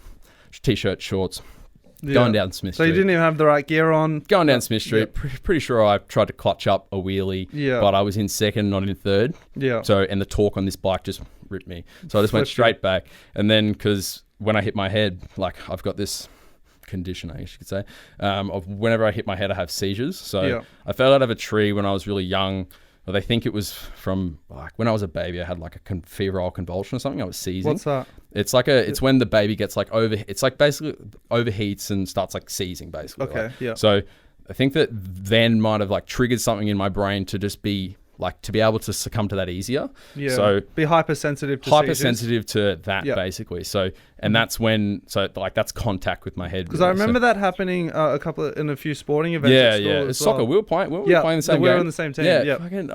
Speaker 1: T-shirt, shorts. Going down Smith Street.
Speaker 2: So you didn't even have the right gear on?
Speaker 1: Going down Smith Street. Pretty sure I tried to clutch up a wheelie, but I was in second, not in third. So, and the torque on this bike just ripped me. So I just went straight back. And then, because when I hit my head, like I've got this condition, I guess you could say, of whenever I hit my head, I have seizures. So I fell out of a tree when I was really young. Well, they think it was from like when I was a baby. I had like a febrile convulsion or something. I was seizing.
Speaker 2: What's that?
Speaker 1: It's like it's when the baby gets like it's like basically overheats and starts like seizing basically.
Speaker 2: Okay.
Speaker 1: Like.
Speaker 2: Yeah.
Speaker 1: So I think that then might have like triggered something in my brain to just be like to be able to succumb to that easier.
Speaker 2: Yeah.
Speaker 1: So
Speaker 2: be hypersensitive to
Speaker 1: hypersensitive to that basically. So and that's when like that's contact with my head.
Speaker 2: Because I remember that happening in a few sporting events.
Speaker 1: Yeah. It's soccer. We were playing the same game.
Speaker 2: We were on the same team. Yeah.
Speaker 1: Fucking,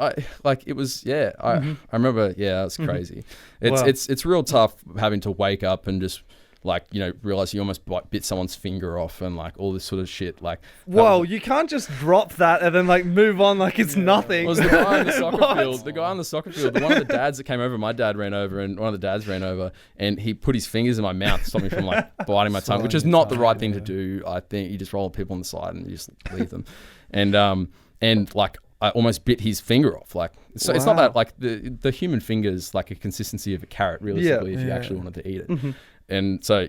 Speaker 1: it was. Yeah. I remember. Yeah. It's crazy.
Speaker 2: Wow.
Speaker 1: It's real tough having to wake up and just. Like, you know, realize you almost bit someone's finger off and like all this sort of shit. Like,
Speaker 2: whoa, you can't just drop that and then like move on like it's nothing.
Speaker 1: It was the guy on the soccer field. The guy on the soccer field. One of the dads that came over, my dad ran over, and one of the dads ran over, and he put his fingers in my mouth to stop me from like biting my tongue, which is not the right thing to do. I think you just roll people on the side and you just leave them, and like. I almost bit his finger off. Like, so it's not that like the human finger's like a consistency of a carrot, realistically, if you actually wanted to eat it. And so,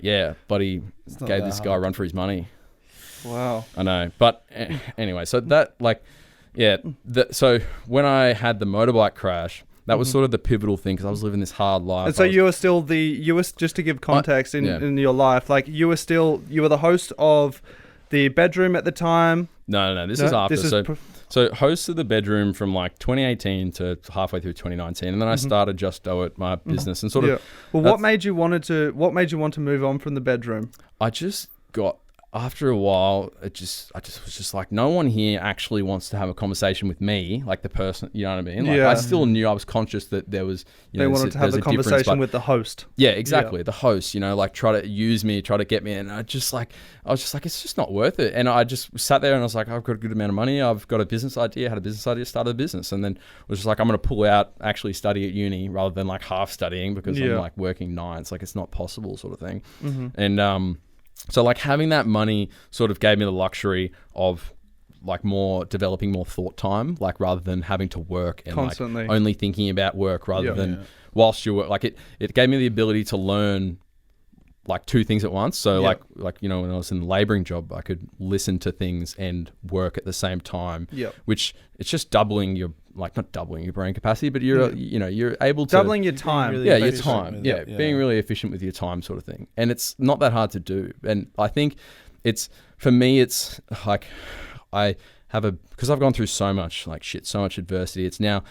Speaker 1: buddy gave this guy a run for his money.
Speaker 2: Wow.
Speaker 1: I know. But anyway, so that like, so when I had the motorbike crash, that was sort of the pivotal thing because I was living this hard life.
Speaker 2: And so you were still just to give context in your life, like you were the host of the bedroom at the time.
Speaker 1: No, this is after. So host of the bedroom from like 2018 to halfway through 2019, and then I started Just Do It, my business, and sort of.
Speaker 2: Well, what made you want to move on from the bedroom?
Speaker 1: I just got after a while. I just was just like, no one here actually wants to have a conversation with me, like the person. You know what I mean? Like, I still knew I was conscious that there was.
Speaker 2: They wanted to have a conversation with the host.
Speaker 1: Yeah, exactly. The host, you know, like try to use me, try to get me, and I was just like, it's just not worth it. And I just sat there and I was like, I've got a good amount of money. I've got a business idea. Had a business idea, started a business, and then was just like, I'm going to pull out, actually study at uni rather than like half studying because I'm like working nights. Like it's not possible, sort of thing. And so like having that money sort of gave me the luxury of like developing more thought time, like rather than having to work and
Speaker 2: constantly
Speaker 1: like only thinking about work rather than whilst you work. Like it gave me the ability to learn like two things at once. So like, you know, when I was in the laboring job, I could listen to things and work at the same time, which it's just doubling your, like not doubling your brain capacity, but you're, you know, you're able to
Speaker 2: doubling your time.
Speaker 1: Really your time. Being really efficient with your time sort of thing. And it's not that hard to do. And I think for me, it's like because I've gone through so much like shit, so much adversity. It's now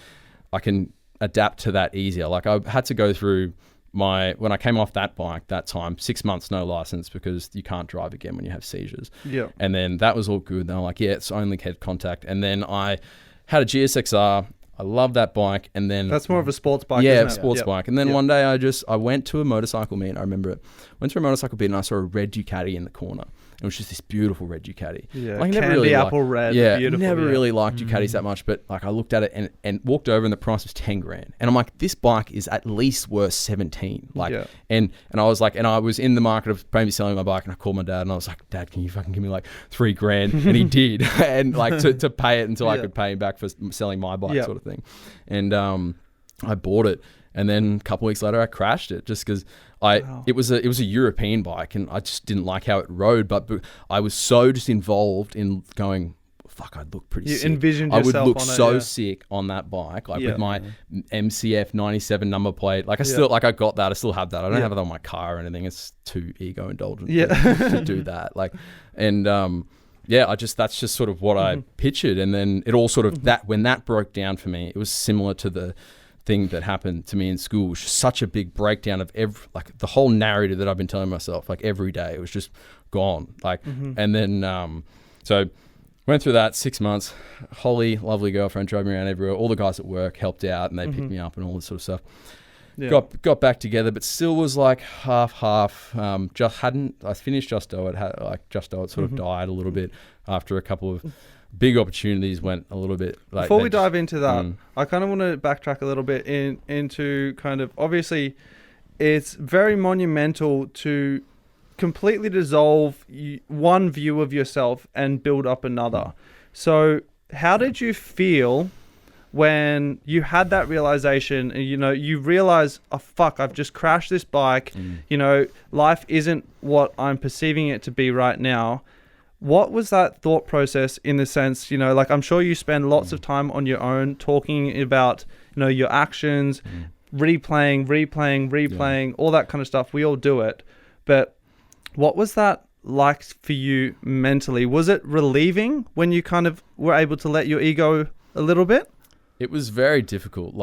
Speaker 1: I can adapt to that easier. Like I had to go through when I came off that bike that time, 6 months, no license because you can't drive again when you have seizures. Yeah. And then that was all good. They were like, it's only head contact. And then I had a GSXR. I love that bike. And then
Speaker 2: that's more of a sports bike.
Speaker 1: Yeah, sports bike. And then one day I went to a motorcycle meet. I remember it. Went to a motorcycle meet and I saw a red Ducati in the corner. It was just this beautiful red Ducati.
Speaker 2: Yeah, like, candy apple red.
Speaker 1: Yeah, never really liked Ducatis that much, but like I looked at it and walked over and the price was 10 grand. And I'm like, this bike is at least worth 17. Like, and I was like, and I was in the market of maybe selling my bike and I called my dad and I was like, Dad, can you fucking give me like 3 grand? And he did. And like to pay it until I could pay him back for selling my bike sort of thing. And I bought it. And then a couple of weeks later, I crashed it just because it was a European bike and I just didn't like how it rode. But I was so just involved in going, fuck, I'd look pretty sick.
Speaker 2: Envisioned
Speaker 1: yourself
Speaker 2: I would look
Speaker 1: so sick on that bike, like with my MCF 97 number plate. Like I got that. I still have that. I don't have it on my car or anything. It's too ego indulgent to do that. Like, and that's just sort of what I pictured. And then it all sort of when that broke down for me, it was similar to the thing that happened to me in school, which was such a big breakdown of the whole narrative that I've been telling myself like every day. It was just gone. Like, and then so went through that 6 months. Holly, lovely girlfriend, drove me around everywhere. All the guys at work helped out and they picked me up and all this sort of stuff. Yeah. Got back together, but still was like half. I finished Just Do It. Just Do It sort of died a little bit after a couple of big opportunities went a little bit like.
Speaker 2: Before we dive into that, I kind of want to backtrack a little bit into kind of, obviously it's very monumental to completely dissolve one view of yourself and build up another. So how did you feel when you had that realization and, you realize, oh, fuck, I've just crashed this bike. Life isn't what I'm perceiving it to be right now. What was that thought process in the sense, like I'm sure you spend lots of time on your own talking about, your actions, replaying, all that kind of stuff. We all do it. But what was that like for you mentally? Was it relieving when you kind of were able to let your ego a little bit?
Speaker 1: It was very difficult,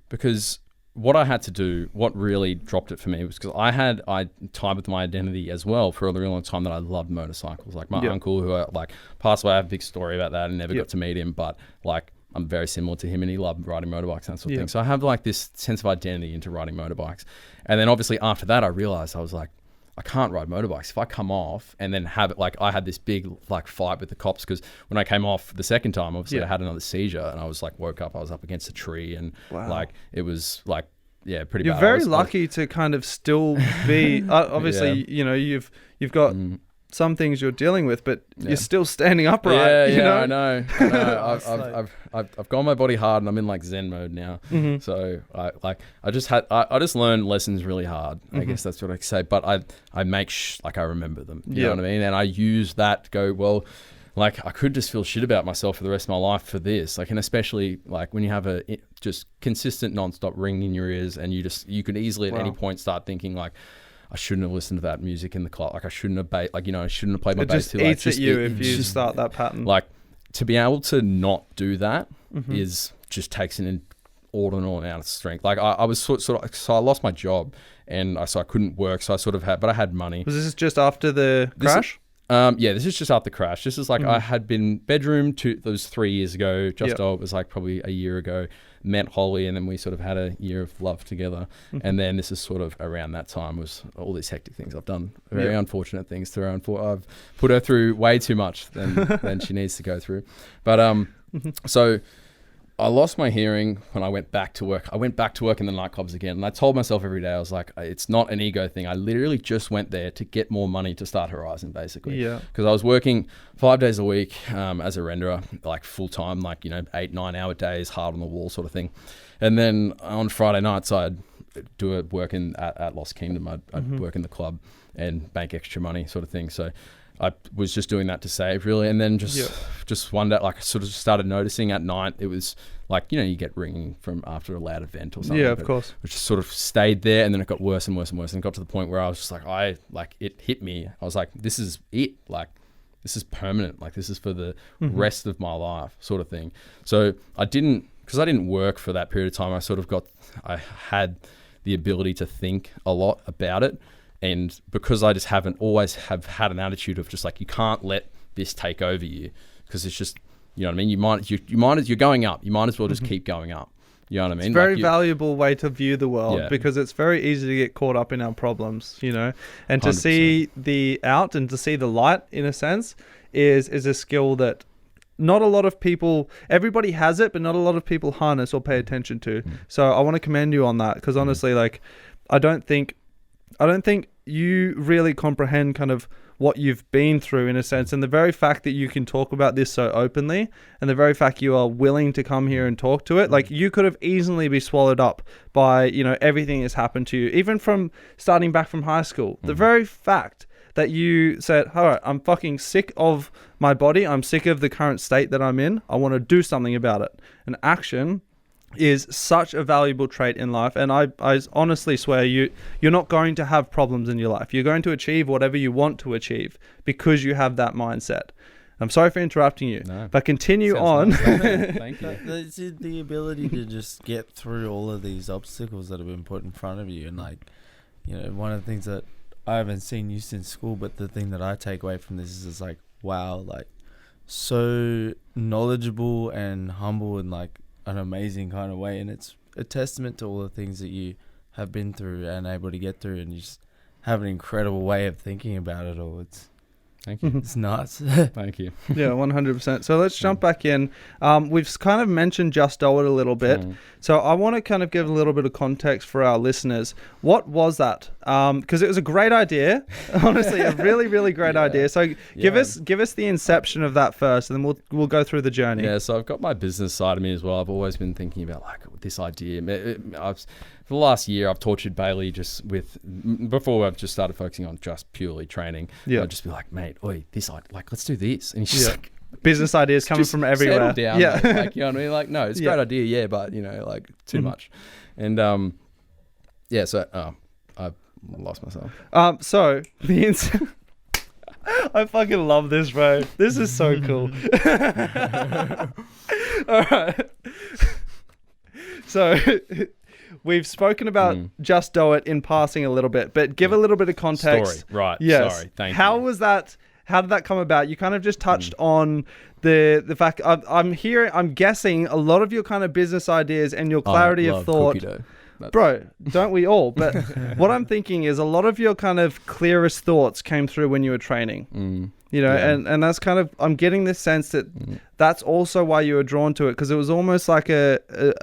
Speaker 1: because what I had to do, what really dropped it for me was because I tied with my identity as well for a really long time that I loved motorcycles. Like my uncle who passed away, I have a big story about that and never got to meet him, but I'm very similar to him and he loved riding motorbikes and that sort of thing. So I have this sense of identity into riding motorbikes. And then obviously after that, I realized I was like, I can't ride motorbikes. If I come off and then have it, I had this big fight with the cops because when I came off the second time, obviously I had another seizure and I was woke up, I was up against a tree and it was pretty
Speaker 2: You're
Speaker 1: bad.
Speaker 2: very lucky to kind of still be, obviously, you've got some things you're dealing with, but you're still standing upright.
Speaker 1: I know. I've gone my body hard and I'm in Zen mode now. So I just learned lessons really hard. I guess that's what I say. But I make I remember them. You know what I mean? And I use that to go, well, I could just feel shit about myself for the rest of my life for this. And especially when you have a just consistent nonstop ringing in your ears and you could easily at any point start thinking I shouldn't have listened to that music in the club. I shouldn't have I shouldn't have played my bass too.
Speaker 2: It just eats at you if you start that pattern.
Speaker 1: To be able to not do that is just takes an inordinate amount of strength. I was so I lost my job and so I couldn't work. So but I had money.
Speaker 2: Was this just after the crash?
Speaker 1: This is just after the crash. This is I had been bedroom that was 3 years ago. It was probably a year ago. Met Holly and then we had a year of love together. And then this is around that time was all these hectic things I've done. Very unfortunate things to her. I've put her through way too much than she needs to go through. But so I lost my hearing when I went back to work. I went back to work in the nightclubs again. And I told myself every day, I was like, it's not an ego thing. I literally just went there to get more money to start Horizon, basically. Yeah. Because I was working 5 days a week as a renderer, full time, 8-9 hour days, hard on the wall sort of thing. And then on Friday nights, I'd do a work at Lost Kingdom. I'd work in the club and bank extra money sort of thing. So I was just doing that to save really. And then just one day, I started noticing at night, it was you get ringing from after a loud event or something.
Speaker 2: Yeah, of course.
Speaker 1: Which just stayed there. And then it got worse and worse and worse. And it got to the point where I was just it hit me. I was like, this is it. This is permanent. This is for the rest of my life sort of thing. So because I didn't work for that period of time, I had the ability to think a lot about it. And because I just always have had an attitude of just you can't let this take over you because it's just, you know what I mean? You're going up. You might as well just keep going up. You know what I mean?
Speaker 2: It's a very valuable way to view the world because it's very easy to get caught up in our problems, and 100%. To see the out and to see the light in a sense is a skill that not a lot of people, everybody has it, but not a lot of people harness or pay attention to. So I want to commend you on that because honestly, I don't think you really comprehend kind of what you've been through in a sense. And the very fact that you can talk about this so openly and the very fact you are willing to come here and talk to it, you could have easily be swallowed up by, everything that's happened to you, even from starting back from high school. The very fact that you said, all right, I'm fucking sick of my body. I'm sick of the current state that I'm in. I want to do something about it. And action is such a valuable trait in life. And I honestly swear you're not going to have problems in your life. You're going to achieve whatever you want to achieve because you have that mindset. I'm sorry for interrupting you, but continue on.
Speaker 3: Nice. Thank you. It's the ability to just get through all of these obstacles that have been put in front of you. And one of the things that I haven't seen you since school, but the thing that I take away from this is wow, so knowledgeable and humble and an amazing kind of way. And it's a testament to all the things that you have been through and able to get through, and you just have an incredible way of thinking about it all.
Speaker 1: Thank you.
Speaker 3: It's nice.
Speaker 1: Thank you.
Speaker 2: Yeah, 100%. So let's jump back in. We've kind of mentioned Just Do It a little bit. So I want to kind of give a little bit of context for our listeners. What was that? Because it was a great idea. Honestly, a really, really great idea. So give us the inception of that first, and then we'll go through the journey.
Speaker 1: Yeah, so I've got my business side of me as well. I've always been thinking about like this idea. For the last year, I've tortured Bailey just with, before I've just started focusing on just purely training. Yeah. I'd just be like, mate, oi, let's do this. And he's just like,
Speaker 2: business ideas coming from everywhere.
Speaker 1: Settle down, mate. Like, you know what I mean? Like, no, it's a great idea, but like too much. And so I've lost myself.
Speaker 2: So I fucking love this, bro. This is so cool. All right. So we've spoken about Just Do It in passing a little bit, but give a little bit of context.
Speaker 1: Story, right.
Speaker 2: Yes.
Speaker 1: Sorry, thank you.
Speaker 2: How was that? How did that come about? You kind of just touched on the fact I'm guessing a lot of your kind of business ideas and your clarity of thought.
Speaker 1: Cookie dough.
Speaker 2: Bro, don't we all? But what I'm thinking is a lot of your kind of clearest thoughts came through when you were training. And that's kind of, I'm getting this sense that that's also why you were drawn to it, because it was almost like a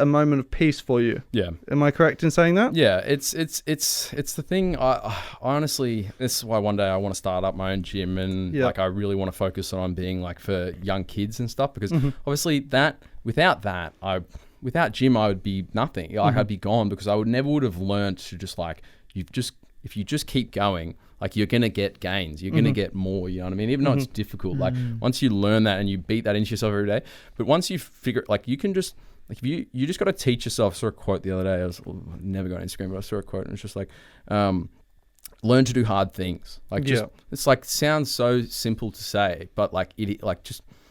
Speaker 2: moment of peace for you.
Speaker 1: Yeah.
Speaker 2: Am I correct in saying that?
Speaker 1: Yeah, it's the thing. I honestly, this is why one day I want to start up my own gym, and like I really want to focus on being like for young kids and stuff, because obviously without gym, I would be nothing. Like I'd be gone, because I would have learned to just like, if you just keep going, like you're going to get gains, you're going to get more, you know what I mean? Even though it's difficult, like once you learn that and you beat that into yourself every day, but once you figure, like you can just, like you just got to teach yourself. I saw a quote the other day, I never got on Instagram, but I saw a quote and it's just like, learn to do hard things. Like just, it's like, sounds so simple to say, but like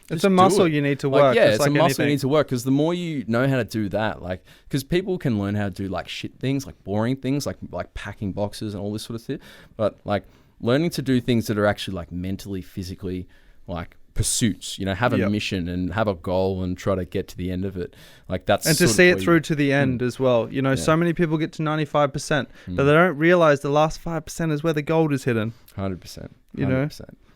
Speaker 1: it's
Speaker 2: a muscle you need to work.
Speaker 1: Like, it's a muscle you need to work, because the more you know how to do that, like, because people can learn how to do like shit things, like boring things, like packing boxes and all this sort of shit. But like learning to do things that are actually like mentally, physically, like pursuits, you know, have a mission and have a goal and try to get to the end of it. Like that's,
Speaker 2: and to see it through to the end as well. You know, so many people get to 95%, but they don't realize the last 5% is where the gold is hidden.
Speaker 1: 100%.
Speaker 2: You know?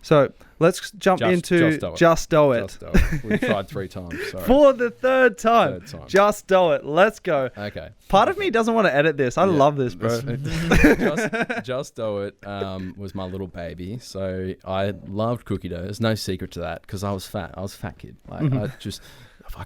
Speaker 2: So let's jump into Just Do It.
Speaker 1: Just do it. We've tried 3 times. Sorry.
Speaker 2: For the third time. Just Do It. Let's go.
Speaker 1: Okay.
Speaker 2: Part of me doesn't want to edit this. I love this, bro.
Speaker 1: Just Do It was my little baby. So I loved cookie dough. There's no secret to that, because I was fat. I was a fat kid. Like I just...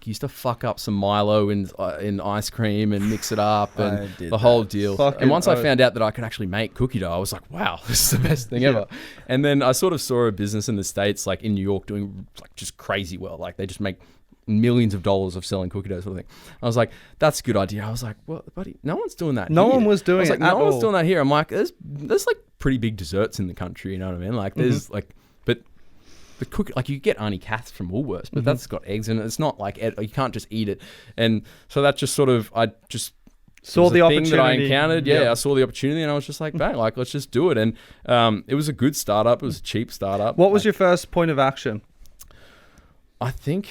Speaker 1: used to fuck up some Milo in ice cream and mix it up and the whole deal. And once I found out that I could actually make cookie dough, I was like, wow, this is the best thing ever. And then I sort of saw a business in the States, like in New York, doing like just crazy well. Like they just make millions of dollars of selling cookie dough sort of thing. I was like, that's a good idea. I was like, well, buddy, no one's doing that.
Speaker 2: No one was doing it.
Speaker 1: No one's doing that here. I'm like, there's like pretty big desserts in the country. You know what I mean? Like there's like, but cookie, like you get Auntie Kath's from Woolworths, but that's got eggs in it. It's not like you can't just eat it. And so that just sort of, I just
Speaker 2: saw the opportunity
Speaker 1: that I encountered. I saw the opportunity, and I was just like, bang, like let's just do it. And it was a good startup. It was a cheap startup.
Speaker 2: What was your first point of action?
Speaker 1: I think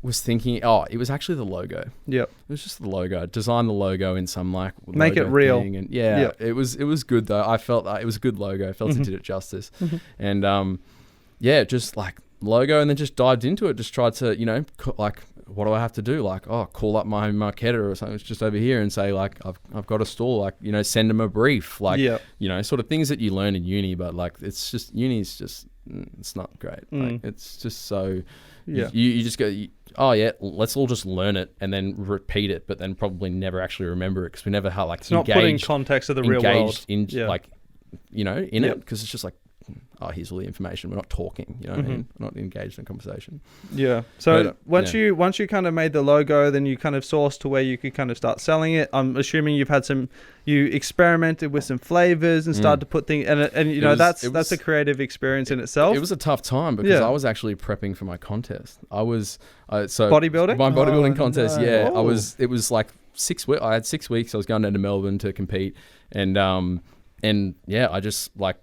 Speaker 1: was thinking, it was actually the logo. Yep. It was just the logo. Design the logo in some like
Speaker 2: make it real.
Speaker 1: And it was good though. I felt that it was a good logo. I felt it did it justice. And just like logo, and then just dived into it. Just tried to, you know, like, what do I have to do? Like, call up my marketer or something. It's just over here and say like, I've got a store. Like, you know, send them a brief. Like, you know, sort of things that you learn in uni. But like, it's just uni's just, it's not great. Like, it's just so. You just go. Let's all just learn it and then repeat it, but then probably never actually remember it, because we never had like
Speaker 2: it's not put in context of the real world.
Speaker 1: Like, you know, in it, because it's just like, here's all the information. We're not talking, you know what I mean? We're not engaged in conversation. Yeah.
Speaker 2: So once you kind of made the logo, then you kind of sourced to where you could kind of start selling it. I'm assuming you experimented with some flavors and started to put things, and you know, that's a creative experience in itself.
Speaker 1: It was a tough time, because I was actually prepping for my contest. I was,
Speaker 2: bodybuilding?
Speaker 1: My bodybuilding contest. No. Yeah. Oh. It was like 6 weeks. I had 6 weeks. I was going down to Melbourne to compete, and I just like,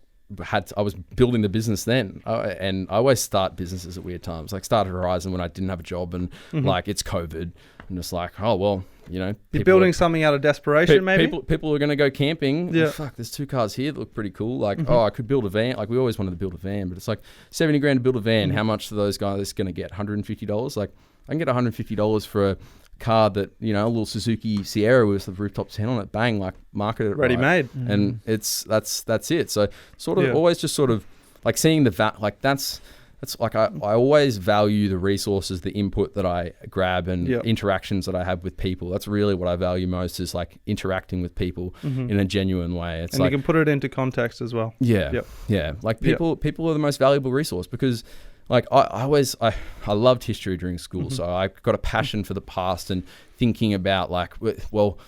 Speaker 1: I was building the business then, and I always start businesses at weird times. Like started Horizon when I didn't have a job, and like it's COVID, and it's like, oh well, you know,
Speaker 2: you're building something out of desperation. Maybe
Speaker 1: people are going to go camping.
Speaker 2: Yeah,
Speaker 1: oh, fuck, there's 2 cars here that look pretty cool. Like, oh, I could build a van. Like we always wanted to build a van, but it's like $70,000 to build a van. How much are those guys going to get? $150. Like I can get $150 for a car that, you know, a little Suzuki Sierra with the rooftop tent on it, bang, like market it
Speaker 2: ready made,
Speaker 1: and that's it. So sort of always just sort of like seeing the like that's like I always value the resources, the input that I grab, and interactions that I have with people. That's really what I value most, is like interacting with people in a genuine way. It's
Speaker 2: and
Speaker 1: like,
Speaker 2: you can put it into context as well.
Speaker 1: Yeah, like people are the most valuable resource, because like I loved history during school, so I got a passion for the past and thinking about like, well,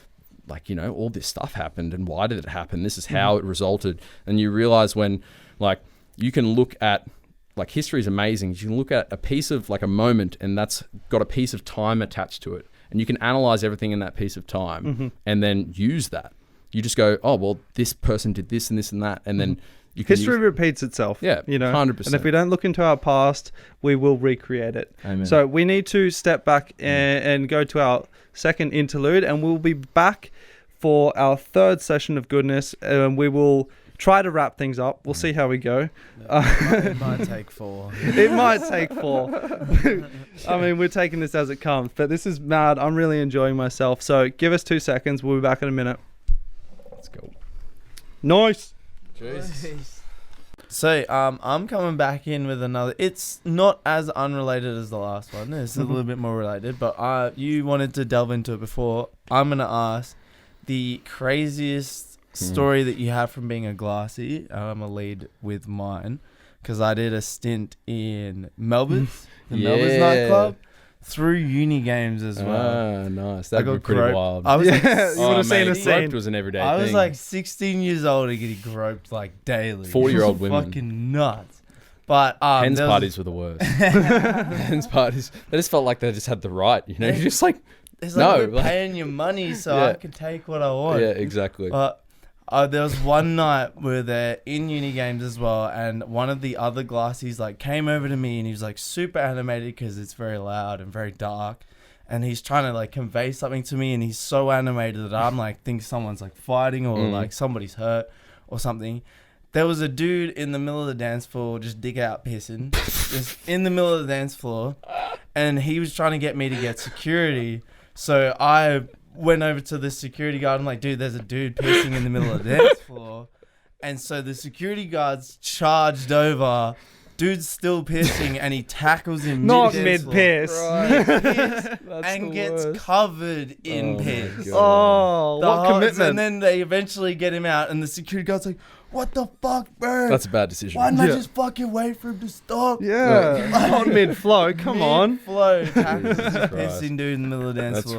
Speaker 1: like, you know, all this stuff happened and why did it happen? This is how it resulted. And you realize when like you can look at, like, history is amazing. You can look at a piece of like a moment, and that's got a piece of time attached to it, and you can analyze everything in that piece of time and then use that. You just go, oh well, this person did this and this and that, and then
Speaker 2: history repeats itself.
Speaker 1: Yeah,
Speaker 2: you know,
Speaker 1: 100%.
Speaker 2: And if we don't look into our past, we will recreate it.
Speaker 1: Amen.
Speaker 2: So we need to step back and go to our second interlude, and we'll be back for our third session of goodness, and we will try to wrap things up. We'll see how we go.
Speaker 3: It might take 4.
Speaker 2: It might take 4. I mean, we're taking this as it comes, but this is mad. I'm really enjoying myself. So give us 2 seconds. We'll be back in a minute.
Speaker 1: Let's go.
Speaker 2: Nice.
Speaker 1: Jesus.
Speaker 3: So I'm coming back in with another. It's not as unrelated as the last one. It's a little bit more related, but you wanted to delve into it before. I'm going to ask the craziest story that you have from being a glassy. I'm going to lead with mine, because I did a stint in Melbourne's, the Melbourne's nightclub, through uni games as well.
Speaker 1: Ah, nice. That'd be pretty wild.
Speaker 3: I was
Speaker 2: you would have seen a scene.
Speaker 1: Groped was an everyday thing.
Speaker 3: I was like 16 years old and getting groped like daily.
Speaker 1: 40-year-old women.
Speaker 3: Fucking nuts. But
Speaker 1: hens parties were the worst. Hens parties. They just felt like they just had the right, you know. You're just like,
Speaker 3: it's like, we're paying you money, so I can take what I want.
Speaker 1: Yeah, exactly.
Speaker 3: But there was one night where they're in uni games as well, and one of the other glassies like came over to me, and he was like super animated because it's very loud and very dark, and he's trying to like convey something to me, and he's so animated that I'm like think someone's like fighting or like somebody's hurt or something. There was a dude in the middle of the dance floor just dick out pissing, just in the middle of the dance floor, and he was trying to get me to get security. So I went over to the security guard. I'm like, dude, there's a dude pissing in the middle of the dance floor. And so the security guards charged over. Dude's still pissing, and he tackles him
Speaker 2: mid-piss.
Speaker 3: And gets covered in piss.
Speaker 2: Oh, what commitment.
Speaker 3: And then they eventually get him out, and the security guard's like, what the fuck, bro?
Speaker 1: That's a bad decision.
Speaker 3: Why didn't I just fucking wait for him to stop?
Speaker 2: Yeah. Not mid-flow. Come on.
Speaker 3: Mid-flow tackles a pissing dude in the middle of the dance floor.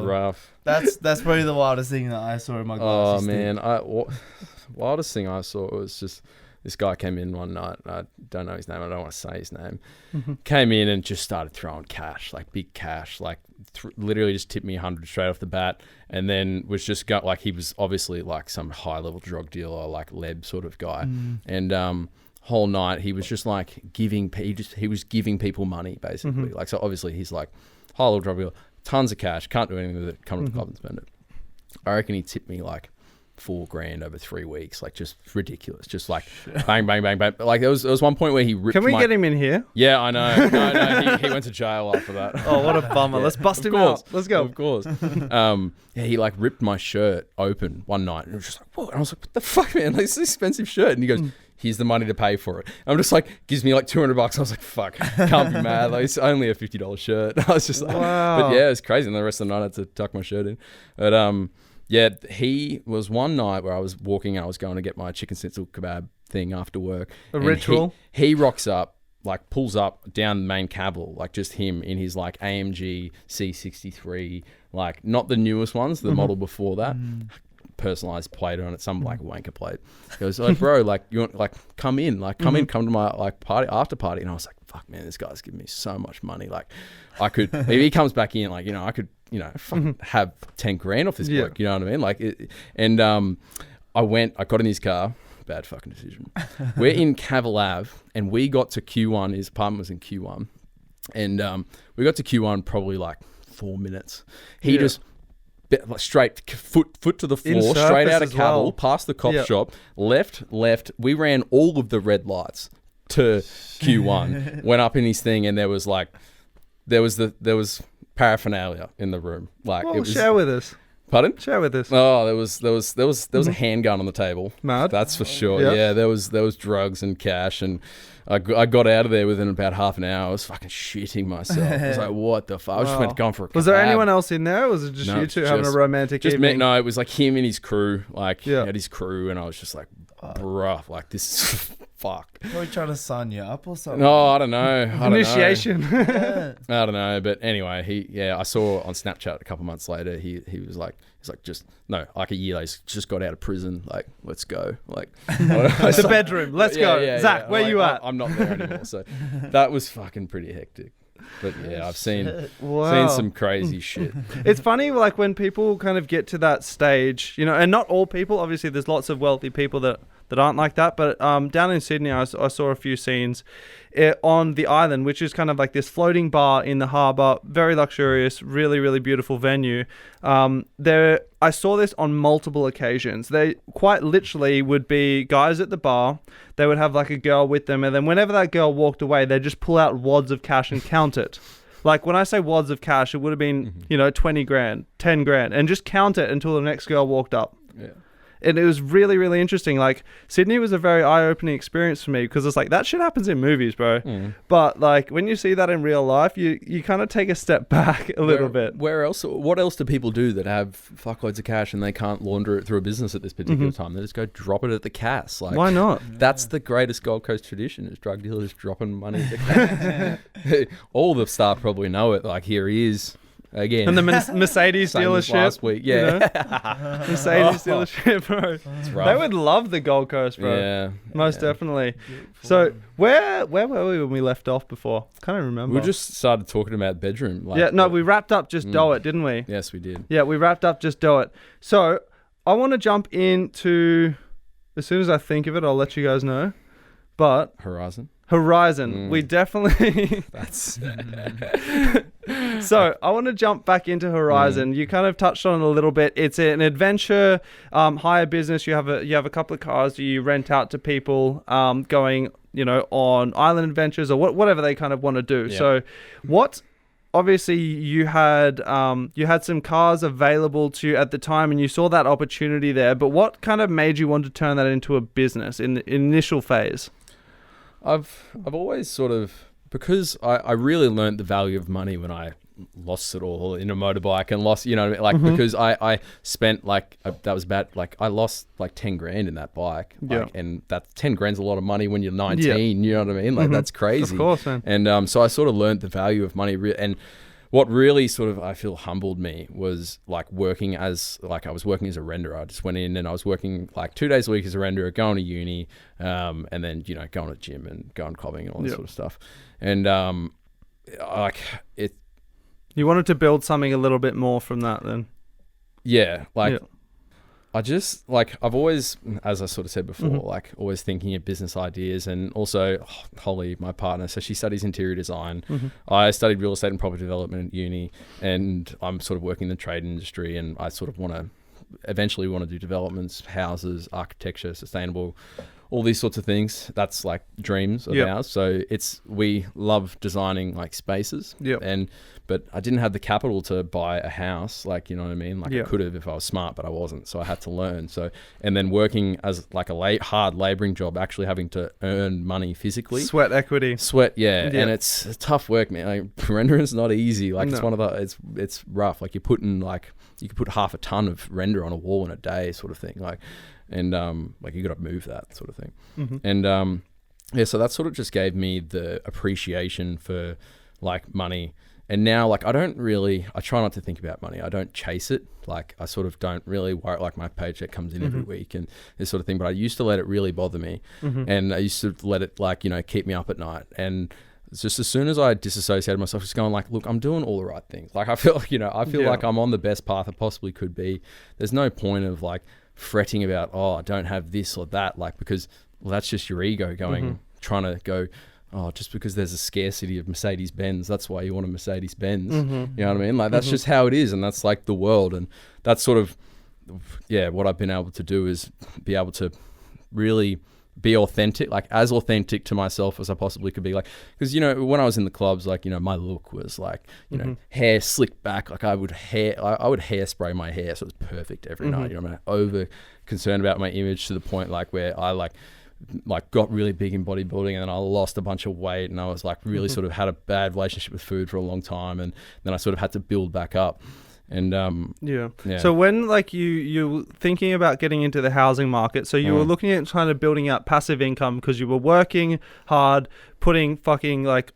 Speaker 1: That's rough.
Speaker 3: That's probably the wildest thing that I saw in my glass.
Speaker 1: Oh, man. Wildest thing I saw was just this guy came in one night. I don't know his name. I don't want to say his name. Came in and just started throwing cash, like big cash, like literally just tipped me 100 straight off the bat. And then was just like, he was obviously like some high level drug dealer, like Leb sort of guy. And whole night he was just like he was giving people money basically. Like, so obviously he's like high level drug dealer, tons of cash, can't do anything with it, come to the club and spend it. I reckon he tipped me like $4,000 over 3 weeks, like just ridiculous, just like bang, bang, bang, bang. Like there was one point where he ripped.
Speaker 2: Can we get him in here?
Speaker 1: Yeah, I know. No, he went to jail after that.
Speaker 2: Oh, what a bummer! Let's bust him out. Let's go.
Speaker 1: Of course. Yeah, he like ripped my shirt open one night, and it was just like, whoa! And I was like, what the fuck, man? Like, this is an expensive shirt. And he goes, here's the money to pay for it. And I'm just like, gives me like $200. I was like, fuck, can't be mad. Like, it's only a $50 shirt. I was just like,
Speaker 2: wow.
Speaker 1: But yeah, it's crazy. And the rest of the night I had to tuck my shirt in. But yeah, he was one night where I was walking and I was going to get my chicken schnitzel kebab thing after work.
Speaker 2: A ritual?
Speaker 1: He rocks up, like pulls up down the main Cavill, like just him in his like AMG C63, like not the newest ones, the model before that. Personalized plate on it, some like wanker plate. He goes, like, bro, like you want, like come in, come to my like party, after party. And I was like, fuck, man, this guy's giving me so much money. Like I could, if he comes back in, like, you know, I could, you know, have $10,000 off this bloke, you know what I mean? Like, I got in his car, bad fucking decision. We're in Cavill Ave, and we got to Q1. His apartment was in Q1, and we got to Q1 probably like 4 minutes. He just straight foot to the floor, straight out of Cavill, past the cop shop, left. We ran all of the red lights to Q1. Went up in his thing, and there was paraphernalia in the room. Like, it was,
Speaker 2: share with us.
Speaker 1: Pardon?
Speaker 2: Share with us.
Speaker 1: Oh, there was a handgun on the table.
Speaker 2: Mad.
Speaker 1: That's for sure. Yep. Yeah, there was drugs and cash, and I got out of there within about half an hour. I was fucking shitting myself. I was like, what the fuck? I just went going for a
Speaker 2: Was there anyone else in there? Or was it just you two having a romantic evening?
Speaker 1: No, it was like him and his crew. Like, he had his crew, and I was just like, bruh, like, this is fuck.
Speaker 3: Probably trying to sign you up or something.
Speaker 1: No, I don't know.
Speaker 2: Initiation.
Speaker 1: I don't know. But anyway, I saw on Snapchat a couple months later, he was like, like a year later, he's just got out of prison. Like, let's go. Like,
Speaker 2: the bedroom. Let's go. Zach, where you at?
Speaker 1: I'm not there anymore. So that was fucking pretty hectic. But yeah, I've seen some crazy shit.
Speaker 2: It's funny, like, when people kind of get to that stage, you know, and not all people, obviously there's lots of wealthy people that aren't like that, but down in Sydney, I saw a few scenes on the island, which is kind of like this floating bar in the harbour, very luxurious, really, really beautiful venue. I saw this on multiple occasions. They quite literally would be guys at the bar. They would have like a girl with them, and then whenever that girl walked away, they'd just pull out wads of cash and count it. Like, when I say wads of cash, it would have been, 20 grand, 10 grand, and just count it until the next girl walked up.
Speaker 1: Yeah.
Speaker 2: And it was really, really interesting. Like, Sydney was a very eye-opening experience for me, because it's like, that shit happens in movies, bro. But like, when you see that in real life, you kind of take a step back a little bit.
Speaker 1: What else do people do that have fuckloads of cash and they can't launder it through a business at this particular time? They just go drop it at the cash. Like,
Speaker 2: why not?
Speaker 1: That's the greatest Gold Coast tradition, is drug dealers dropping money at the cash. All the staff probably know it. Like, here he is. Again.
Speaker 2: And the Mercedes dealership
Speaker 1: last week, Mercedes
Speaker 2: dealership, bro. They would love the Gold Coast, bro.
Speaker 1: Yeah,
Speaker 2: most definitely. So where were we when we left off before? Can't even remember.
Speaker 1: We just started talking about bedroom.
Speaker 2: We wrapped up Just Do It, didn't we?
Speaker 1: Yes, we did.
Speaker 2: Yeah, we wrapped up Just Do It. So I want to jump into, as soon as I think of it, I'll let you guys know. But
Speaker 1: Horizon.
Speaker 2: We definitely So I want to jump back into Horizon. You kind of touched on it a little bit. It's an adventure hire business. You have a couple of cars that you rent out to people going, on island adventures or whatever they kind of want to do. Yep. So obviously you had some cars available to you at the time, and you saw that opportunity there, but what kind of made you want to turn that into a business in the initial phase?
Speaker 1: I've always sort of, because I really learned the value of money when I lost it all in a motorbike and lost, because I spent that was bad. Like, I lost like 10 grand in that bike. And that 10 grand's a lot of money when you're 19, you know what I mean? Like, that's crazy.
Speaker 2: Of course, man.
Speaker 1: And so I sort of learned the value of money, and what really sort of, I feel, humbled me was like working as, I was working as a renderer. I just went in and I was working like 2 days a week as a renderer, going to uni, and then, going to the gym and going clubbing and all this sort of stuff. And
Speaker 2: you wanted to build something a little bit more from that then?
Speaker 1: Yeah. I just, I've always, as I sort of said before, always thinking of business ideas. And also, Holly, my partner, so she studies interior design. I studied real estate and property development at uni, and I'm sort of working in the trade industry, and I sort of eventually want to do developments, houses, architecture, sustainable, all these sorts of things. That's like dreams of ours. So we love designing like spaces. But I didn't have the capital to buy a house, you know what I mean? I could have if I was smart, but I wasn't. So I had to learn. And then working as like a hard laboring job, actually having to earn money physically.
Speaker 2: Sweat equity.
Speaker 1: And it's tough work, man. Rendering is not easy. It's one of the, it's rough. You could put half a ton of render on a wall in a day, sort of thing. And you got to move that sort of thing. And so that sort of just gave me the appreciation for money. And now I try not to think about money. I don't chase it. I sort of don't really worry, my paycheck comes in every week and this sort of thing. But I used to let it really bother me. And I used to let it keep me up at night. And it's just as soon as I disassociated myself, just going look, I'm doing all the right things. I feel like I'm on the best path I possibly could be. There's no point of fretting about, oh, I don't have this or that, like, because, well, that's just your ego going, trying to go, oh, just because there's a scarcity of Mercedes-Benz, that's why you want a Mercedes-Benz. You know what I mean? Like, that's just how it is, and that's like the world. And that's sort of, what I've been able to do is be able to really be authentic, like as authentic to myself as I possibly could be. Like, because, you know, when I was in the clubs, like, you know, my look was like, you know, hair slicked back, like I would hairspray my hair so it was perfect every night. You know, I'm over concerned about my image to the point like where I like got really big in bodybuilding, and then I lost a bunch of weight, and I was like really sort of had a bad relationship with food for a long time, and then I sort of had to build back up. And so when like you thinking about getting into the housing market, so you were looking at trying to building out passive income because you were working hard, putting fucking like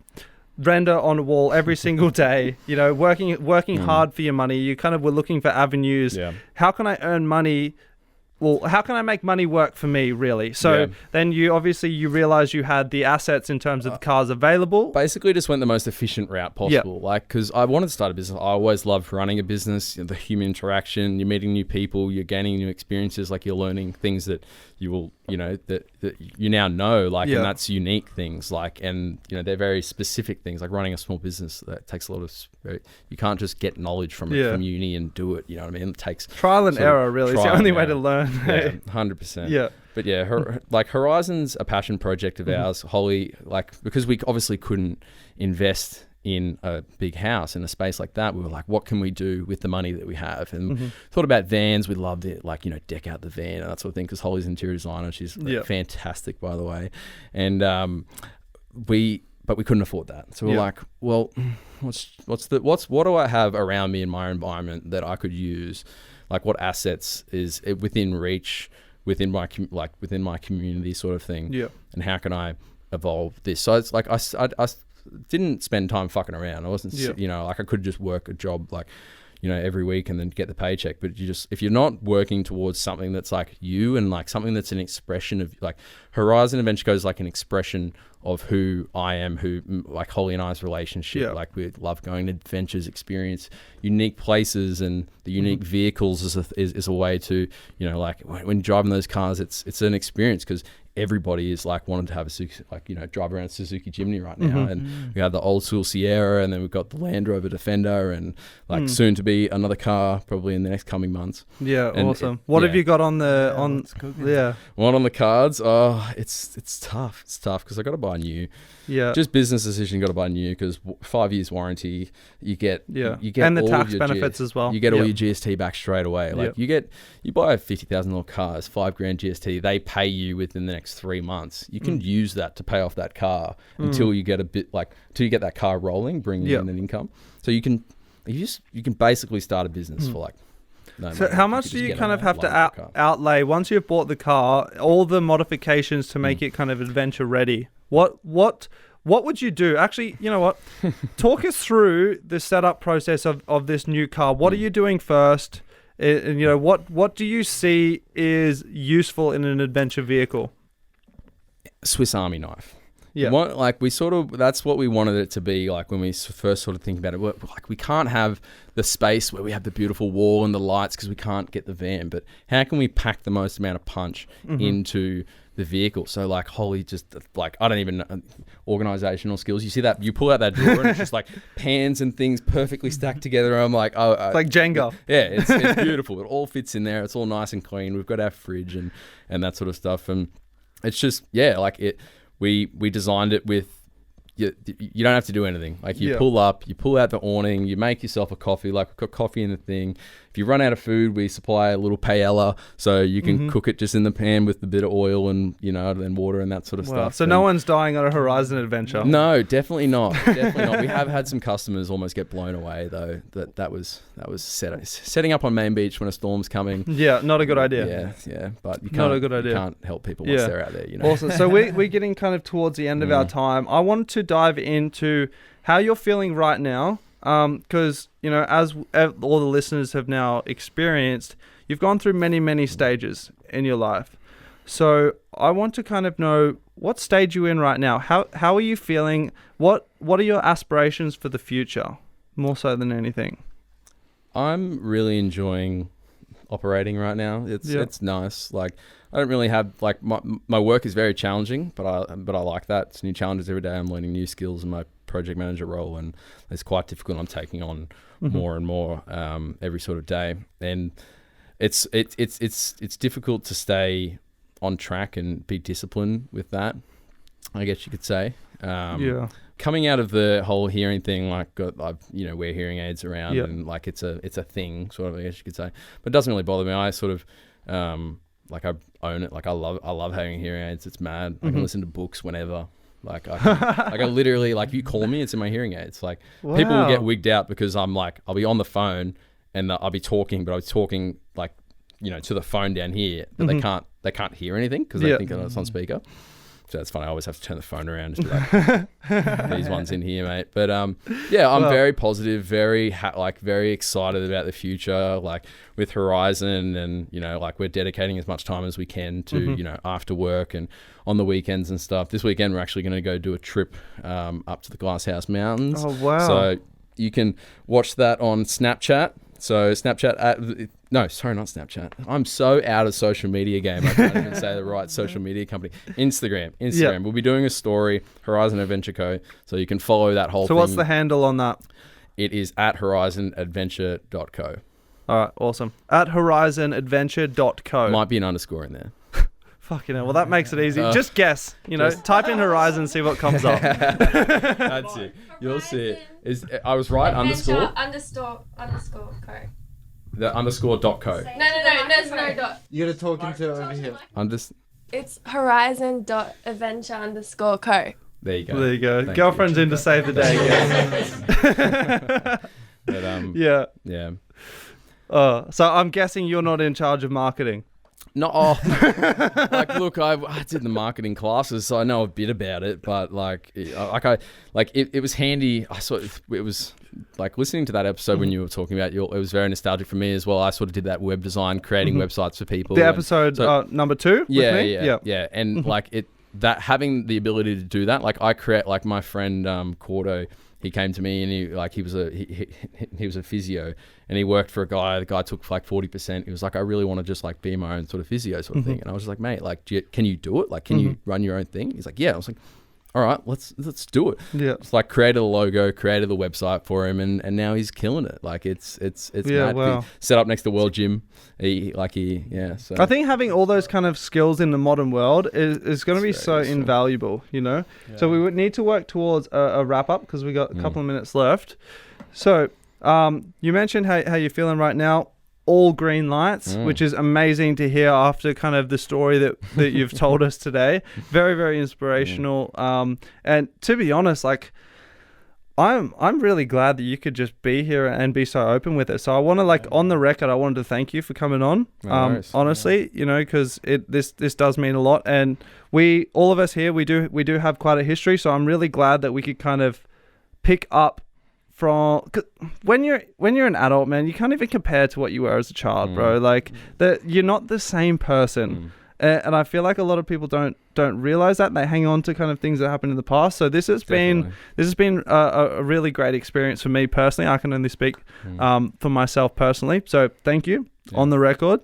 Speaker 1: render on a wall every single day, you know, working hard for your money. You kind of were looking for avenues. How can I earn money? Well, how can I make money work for me, really? So then you realized you had the assets in terms of the cars available. Basically just went the most efficient route possible. Like, because I wanted to start a business. I always loved running a business, you know, the human interaction, you're meeting new people, you're gaining new experiences, like you're learning things that you will, you know, that you now know, like, and that's unique things, like, and, you know, they're very specific things, like running a small business that takes a lot of, you can't just get knowledge from it from uni and do it, you know what I mean? It takes
Speaker 2: trial and error, really. It's the only way to learn.
Speaker 1: 100%. Yeah. But yeah, like Horizon's a passion project of ours, Holly, like, because we obviously couldn't invest in a big house in a space like that, we were like, what can we do with the money that we have? And thought about vans. We loved it, like, you know, deck out the van and that sort of thing, because Holly's interior designer, she's fantastic, by the way. And but we couldn't afford that, so we're like, well, what do I have around me in my environment that I could use? Like, what assets is within reach, within my community, sort of thing. And how can I evolve this? So it's like I didn't spend time fucking around. I wasn't, you know, like I could just work a job, like, you know, every week and then get the paycheck. But if you're not working towards something that's like you, and like something that's an expression of, like, Horizon Adventure Goes like an expression of who I am, who, like, Holly and I's relationship, like, we love going to adventures, experience unique places, and the unique vehicles is a way to, you know, like, when you're driving those cars, it's an experience, because everybody is like wanting to have a Suzuki, like, you know, drive around a Suzuki Jimny right now. And we have the old school Sierra, and then we've got the Land Rover Defender, and like soon to be another car probably in the next coming months.
Speaker 2: Awesome. What have you got on the
Speaker 1: one on the cards? Oh, it's tough. It's tough because I got to buy new. Just business decision, got to buy new, because 5 years warranty, you get
Speaker 2: and the tax benefits as well.
Speaker 1: You get all your GST back straight away. Like you buy a $50,000 car, it's $5,000 GST. They pay you within the next 3 months. You can use that to pay off that car until you get until you get that car rolling, bringing in an income. So you can basically start a business for like.
Speaker 2: So how much do you kind of have to outlay once you've bought the car, all the modifications to make it kind of adventure ready? What would you do? Actually, you know what? Talk us through the setup process of this new car. What are you doing first? And, you know, what do you see is useful in an adventure vehicle?
Speaker 1: Swiss Army knife. That's what we wanted it to be, like, when we first sort of think about it. We're like, we can't have the space where we have the beautiful wall and the lights because we can't get the van, but how can we pack the most amount of punch into the vehicle? So like Holly just, like, I don't even know, organizational skills. You see that, you pull out that drawer and it's just like pans and things perfectly stacked together. I'm like, it's like
Speaker 2: Jenga.
Speaker 1: Yeah, it's beautiful. It all fits in there. It's all nice and clean. We've got our fridge and that sort of stuff. And it's just, like it, we designed it with, you don't have to do anything. Like, you pull up, you pull out the awning, you make yourself a coffee. Like, we've got coffee in the thing. If you run out of food, we supply a little paella, so you can cook it just in the pan with a bit of oil and, you know, and water and that sort of stuff.
Speaker 2: So no one's dying on a Horizon adventure.
Speaker 1: No, definitely not. Definitely not. We have had some customers almost get blown away though. That was setting up on Main Beach when a storm's coming.
Speaker 2: Yeah, not a good idea.
Speaker 1: Yeah, but you can't help people once they're out there, you know.
Speaker 2: Awesome. So we're getting kind of towards the end of our time. I want to dive into how you're feeling right now. Because, you know, as all the listeners have now experienced, you've gone through many, many stages in your life. So I want to kind of know, what stage you're in right now. How are you feeling? What are your aspirations for the future, more so than anything?
Speaker 1: I'm really enjoying operating right now. It's nice. Like I don't really have like my work is very challenging, but I like that. It's new challenges every day. I'm learning new skills in my project manager role, and it's quite difficult. I'm taking on more and more every sort of day, and it's difficult to stay on track and be disciplined with that, I guess you could say. Coming out of the whole hearing thing, like I wear hearing aids around, and like it's a thing, sort of, I guess you could say. But it doesn't really bother me. I sort of like I own it. Like I love having hearing aids. It's mad. I can listen to books whenever. Like I literally, like, you call me, it's in my hearing aids. Like people will get wigged out because I'm like, I'll be on the phone and I'll be talking, but I was talking like, to the phone down here, but they can't hear anything because they think it's on speaker. So that's funny. I always have to turn the phone around and just be like, these ones in here, mate. But I'm very positive, very very excited about the future, like with Horizon, and like we're dedicating as much time as we can to after work and on the weekends and stuff. This weekend we're actually going to go do a trip up to the Glasshouse Mountains.
Speaker 2: Oh wow!
Speaker 1: So you can watch that on Snapchat. So Snapchat not Snapchat. I'm so out of social media game. I can't even say the right social media company. Instagram. Yep. We'll be doing a story, Horizon Adventure Co. So you can follow that whole thing.
Speaker 2: So what's the handle on that?
Speaker 1: It is at horizonadventure.co.
Speaker 2: All right, awesome. At horizonadventure.co.
Speaker 1: Might be an underscore in there.
Speaker 2: Fucking hell. Well, that makes it easy. Just guess. Type in Horizon, see what comes up.
Speaker 1: That's it. You'll see it. I was right.
Speaker 4: Underscore co.
Speaker 1: The underscore.co.
Speaker 4: No, there's no dot.
Speaker 5: You gotta talk into over here.
Speaker 4: It's horizon.adventure_co.
Speaker 1: There you go.
Speaker 2: Thank Girlfriend's in to save the day.
Speaker 1: But,
Speaker 2: yeah. So I'm guessing you're not in charge of marketing.
Speaker 1: No, look, I did the marketing classes, so I know a bit about it. But it was handy. I sort of, it was like listening to that episode when you were talking about it was very nostalgic for me as well. I sort of did that web design, creating websites for people.
Speaker 2: The episode number 2.
Speaker 1: Yeah, and that having the ability to do that, like I create, like my friend Cordo. He came to me and he was a physio, and he worked for a guy. The guy took like 40%. He was like, I really want to just like be my own sort of physio sort of thing. And I was just like, mate, like, can you do it? Like, can you run your own thing? He's like, yeah. I was like, all right, let's do it.
Speaker 2: Yeah.
Speaker 1: It's like created a logo, created the website for him, and now he's killing it. Like it's mad.
Speaker 2: Wow.
Speaker 1: Set up next to World Gym. So
Speaker 2: I think having all those kind of skills in the modern world is going to be so invaluable, Yeah. So we would need to work towards a wrap up because we got a couple of minutes left. So you mentioned how you're feeling right now. All green lights, which is amazing to hear after kind of the story that you've told us today. Very, very inspirational. And to be honest, like I'm really glad that you could just be here and be so open with it. So I want to on the record, I wanted to thank you for coming on. Honestly, because this does mean a lot. And all of us here, we do have quite a history. So I'm really glad that we could kind of pick up from, when you're an adult, man, you can't even compare to what you were as a child, bro. Like you're not the same person. And I feel like a lot of people don't realize that. They hang on to kind of things that happened in the past. So this has been a really great experience for me personally. I can only speak for myself personally. So thank you on the record.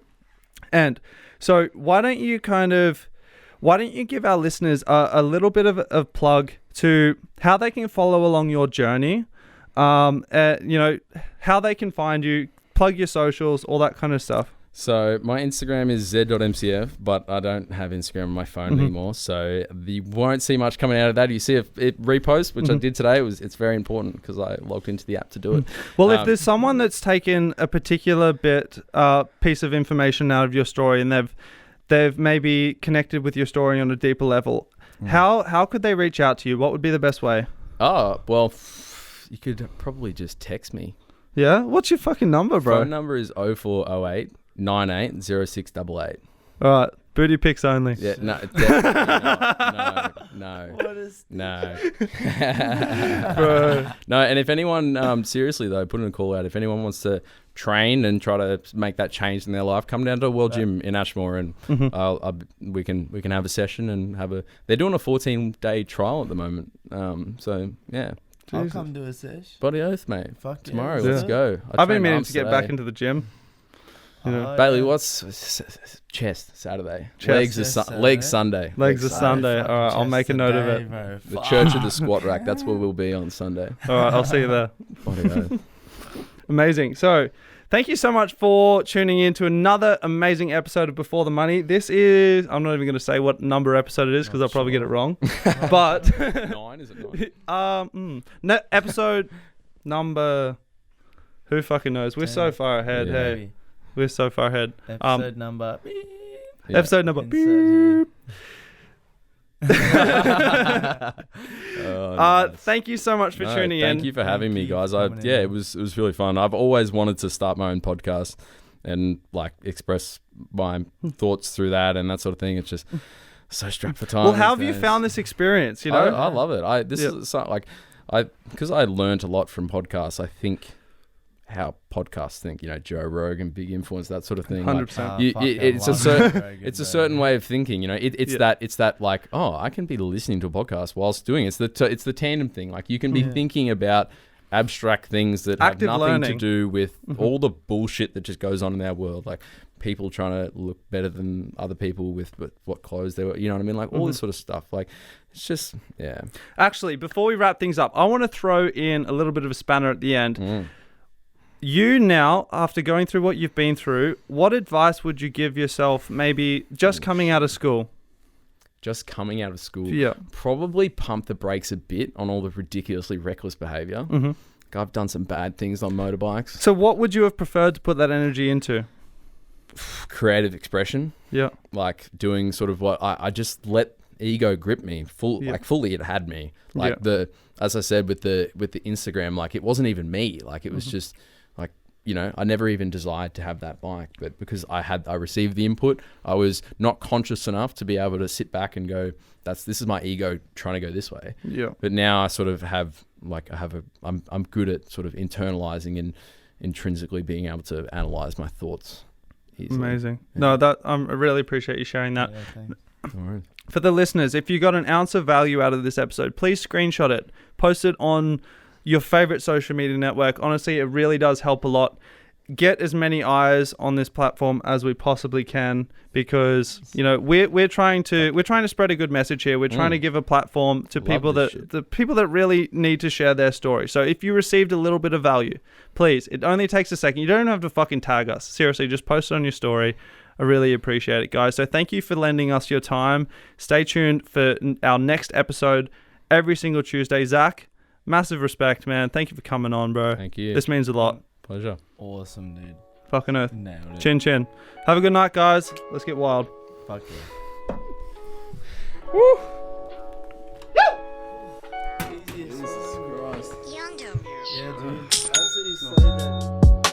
Speaker 2: And so why don't you give our listeners a little bit of a plug to how they can follow along your journey, how they can find you, plug your socials, all that kind of stuff.
Speaker 1: So my Instagram is z.mcf, but I don't have Instagram on my phone anymore, so you won't see much coming out of that. You see it repost, which I did today. It's very important because I logged into the app to do it.
Speaker 2: Well, if there's someone that's taken a particular piece of information out of your story and they've maybe connected with your story on a deeper level, how could they reach out to you? What would be the best way?
Speaker 1: Oh, well, you could probably just text me.
Speaker 2: Yeah? What's your fucking number, bro?
Speaker 1: Phone number is 0408 980688.
Speaker 2: All right, booty pics only.
Speaker 1: Yeah, no, definitely no.
Speaker 3: What is
Speaker 1: no,
Speaker 2: bro?
Speaker 1: No. And if anyone, seriously though, put in a call out. If anyone wants to train and try to make that change in their life, come down to World Gym in Ashmore, and we can have a session and They're doing a 14-day trial at the moment. So yeah.
Speaker 3: I'll come do a sesh.
Speaker 1: Body oath, mate.
Speaker 3: Fuck
Speaker 1: tomorrow.
Speaker 3: Yeah.
Speaker 1: Let's go.
Speaker 2: I've been meaning to get back into the gym. You know?
Speaker 1: Bailey, what's chest Saturday? Legs is legs Sunday.
Speaker 2: Legs is Sunday. All right, I'll make a note of it.
Speaker 3: Bro.
Speaker 1: The Church of the Squat Rack. That's where we'll be on Sunday.
Speaker 2: All right, I'll see you there.
Speaker 1: Righty-ho.
Speaker 2: Amazing. So, thank you so much for tuning in to another amazing episode of Before the Money. This is, I'm not even going to say what number episode it is because I'll probably get it wrong. But
Speaker 1: 9, is it 9?
Speaker 2: No, episode number, who fucking knows? We're so far ahead.
Speaker 1: Yeah.
Speaker 2: Hey, we're so far ahead.
Speaker 3: Episode number.
Speaker 1: Yeah.
Speaker 2: Episode number.
Speaker 3: Insert
Speaker 1: Nice.
Speaker 2: Thank you so much for tuning in.
Speaker 1: Thank you for having me, guys. It was really fun. I've always wanted to start my own podcast and like express my thoughts through that and that sort of thing. It's just so strapped for time.
Speaker 2: Well, how have you found this experience? You know,
Speaker 1: I love it. Is so, like because I learned a lot from podcasts. I think how podcasts think. You know, Joe Rogan, big influence, that sort of thing.
Speaker 2: 100%.
Speaker 1: It's a certain way of thinking. You know, it's that like, oh, I can be listening to a podcast whilst doing it. It's the tandem thing. Like you can be thinking about abstract things that
Speaker 2: Active
Speaker 1: have nothing
Speaker 2: learning.
Speaker 1: to do with all the bullshit that just goes on in our world. Like people trying to look better than other people with what clothes they wear. You know what I mean? Like all this sort of stuff. Like it's just, yeah.
Speaker 2: Actually, before we wrap things up, I want to throw in a little bit of a spanner at the end. You now, after going through what you've been through, what advice would you give yourself maybe just coming out of school?
Speaker 1: Just coming out of school.
Speaker 2: Yeah.
Speaker 1: Probably pump the brakes a bit on all the ridiculously reckless behavior. I've done some bad things on motorbikes.
Speaker 2: So what would you have preferred to put that energy into?
Speaker 1: Creative expression.
Speaker 2: Yeah.
Speaker 1: Like doing sort of what I just let ego grip me fully. It had me. Like as I said with the Instagram, like it wasn't even me. Like it was just like, you know, I never even desired to have that bike, but because I received the input, I was not conscious enough to be able to sit back and go, this is my ego trying to go this way. Yeah. But now I sort of have I'm good at sort of internalizing and intrinsically being able to analyze my thoughts easily.
Speaker 2: Amazing. Yeah. No, I really appreciate you sharing that.
Speaker 3: Yeah, thanks.
Speaker 1: All right.
Speaker 2: For the listeners, if you got an ounce of value out of this episode, please screenshot it, post it on your favorite social media network. Honestly, it really does help a lot. Get as many eyes on this platform as we possibly can, because you know we're trying to spread a good message here. We're trying to give a platform to people that really need to share their story. So if you received a little bit of value, please, it only takes a second. You don't even have to fucking tag us. Seriously, just post it on your story. I really appreciate it, guys. So thank you for lending us your time. Stay tuned for our next episode every single Tuesday. Zach, massive respect, man. Thank you for coming on, bro.
Speaker 1: Thank you.
Speaker 2: This means a lot.
Speaker 1: Pleasure.
Speaker 3: Awesome, dude.
Speaker 2: Fucking earth.
Speaker 3: Nailed it.
Speaker 2: Chin chin. Have a good night, guys. Let's get wild.
Speaker 3: Fuck yeah.
Speaker 2: Woo!
Speaker 3: Jesus Christ.
Speaker 5: Young
Speaker 3: Yeah, dude. Absolutely so that.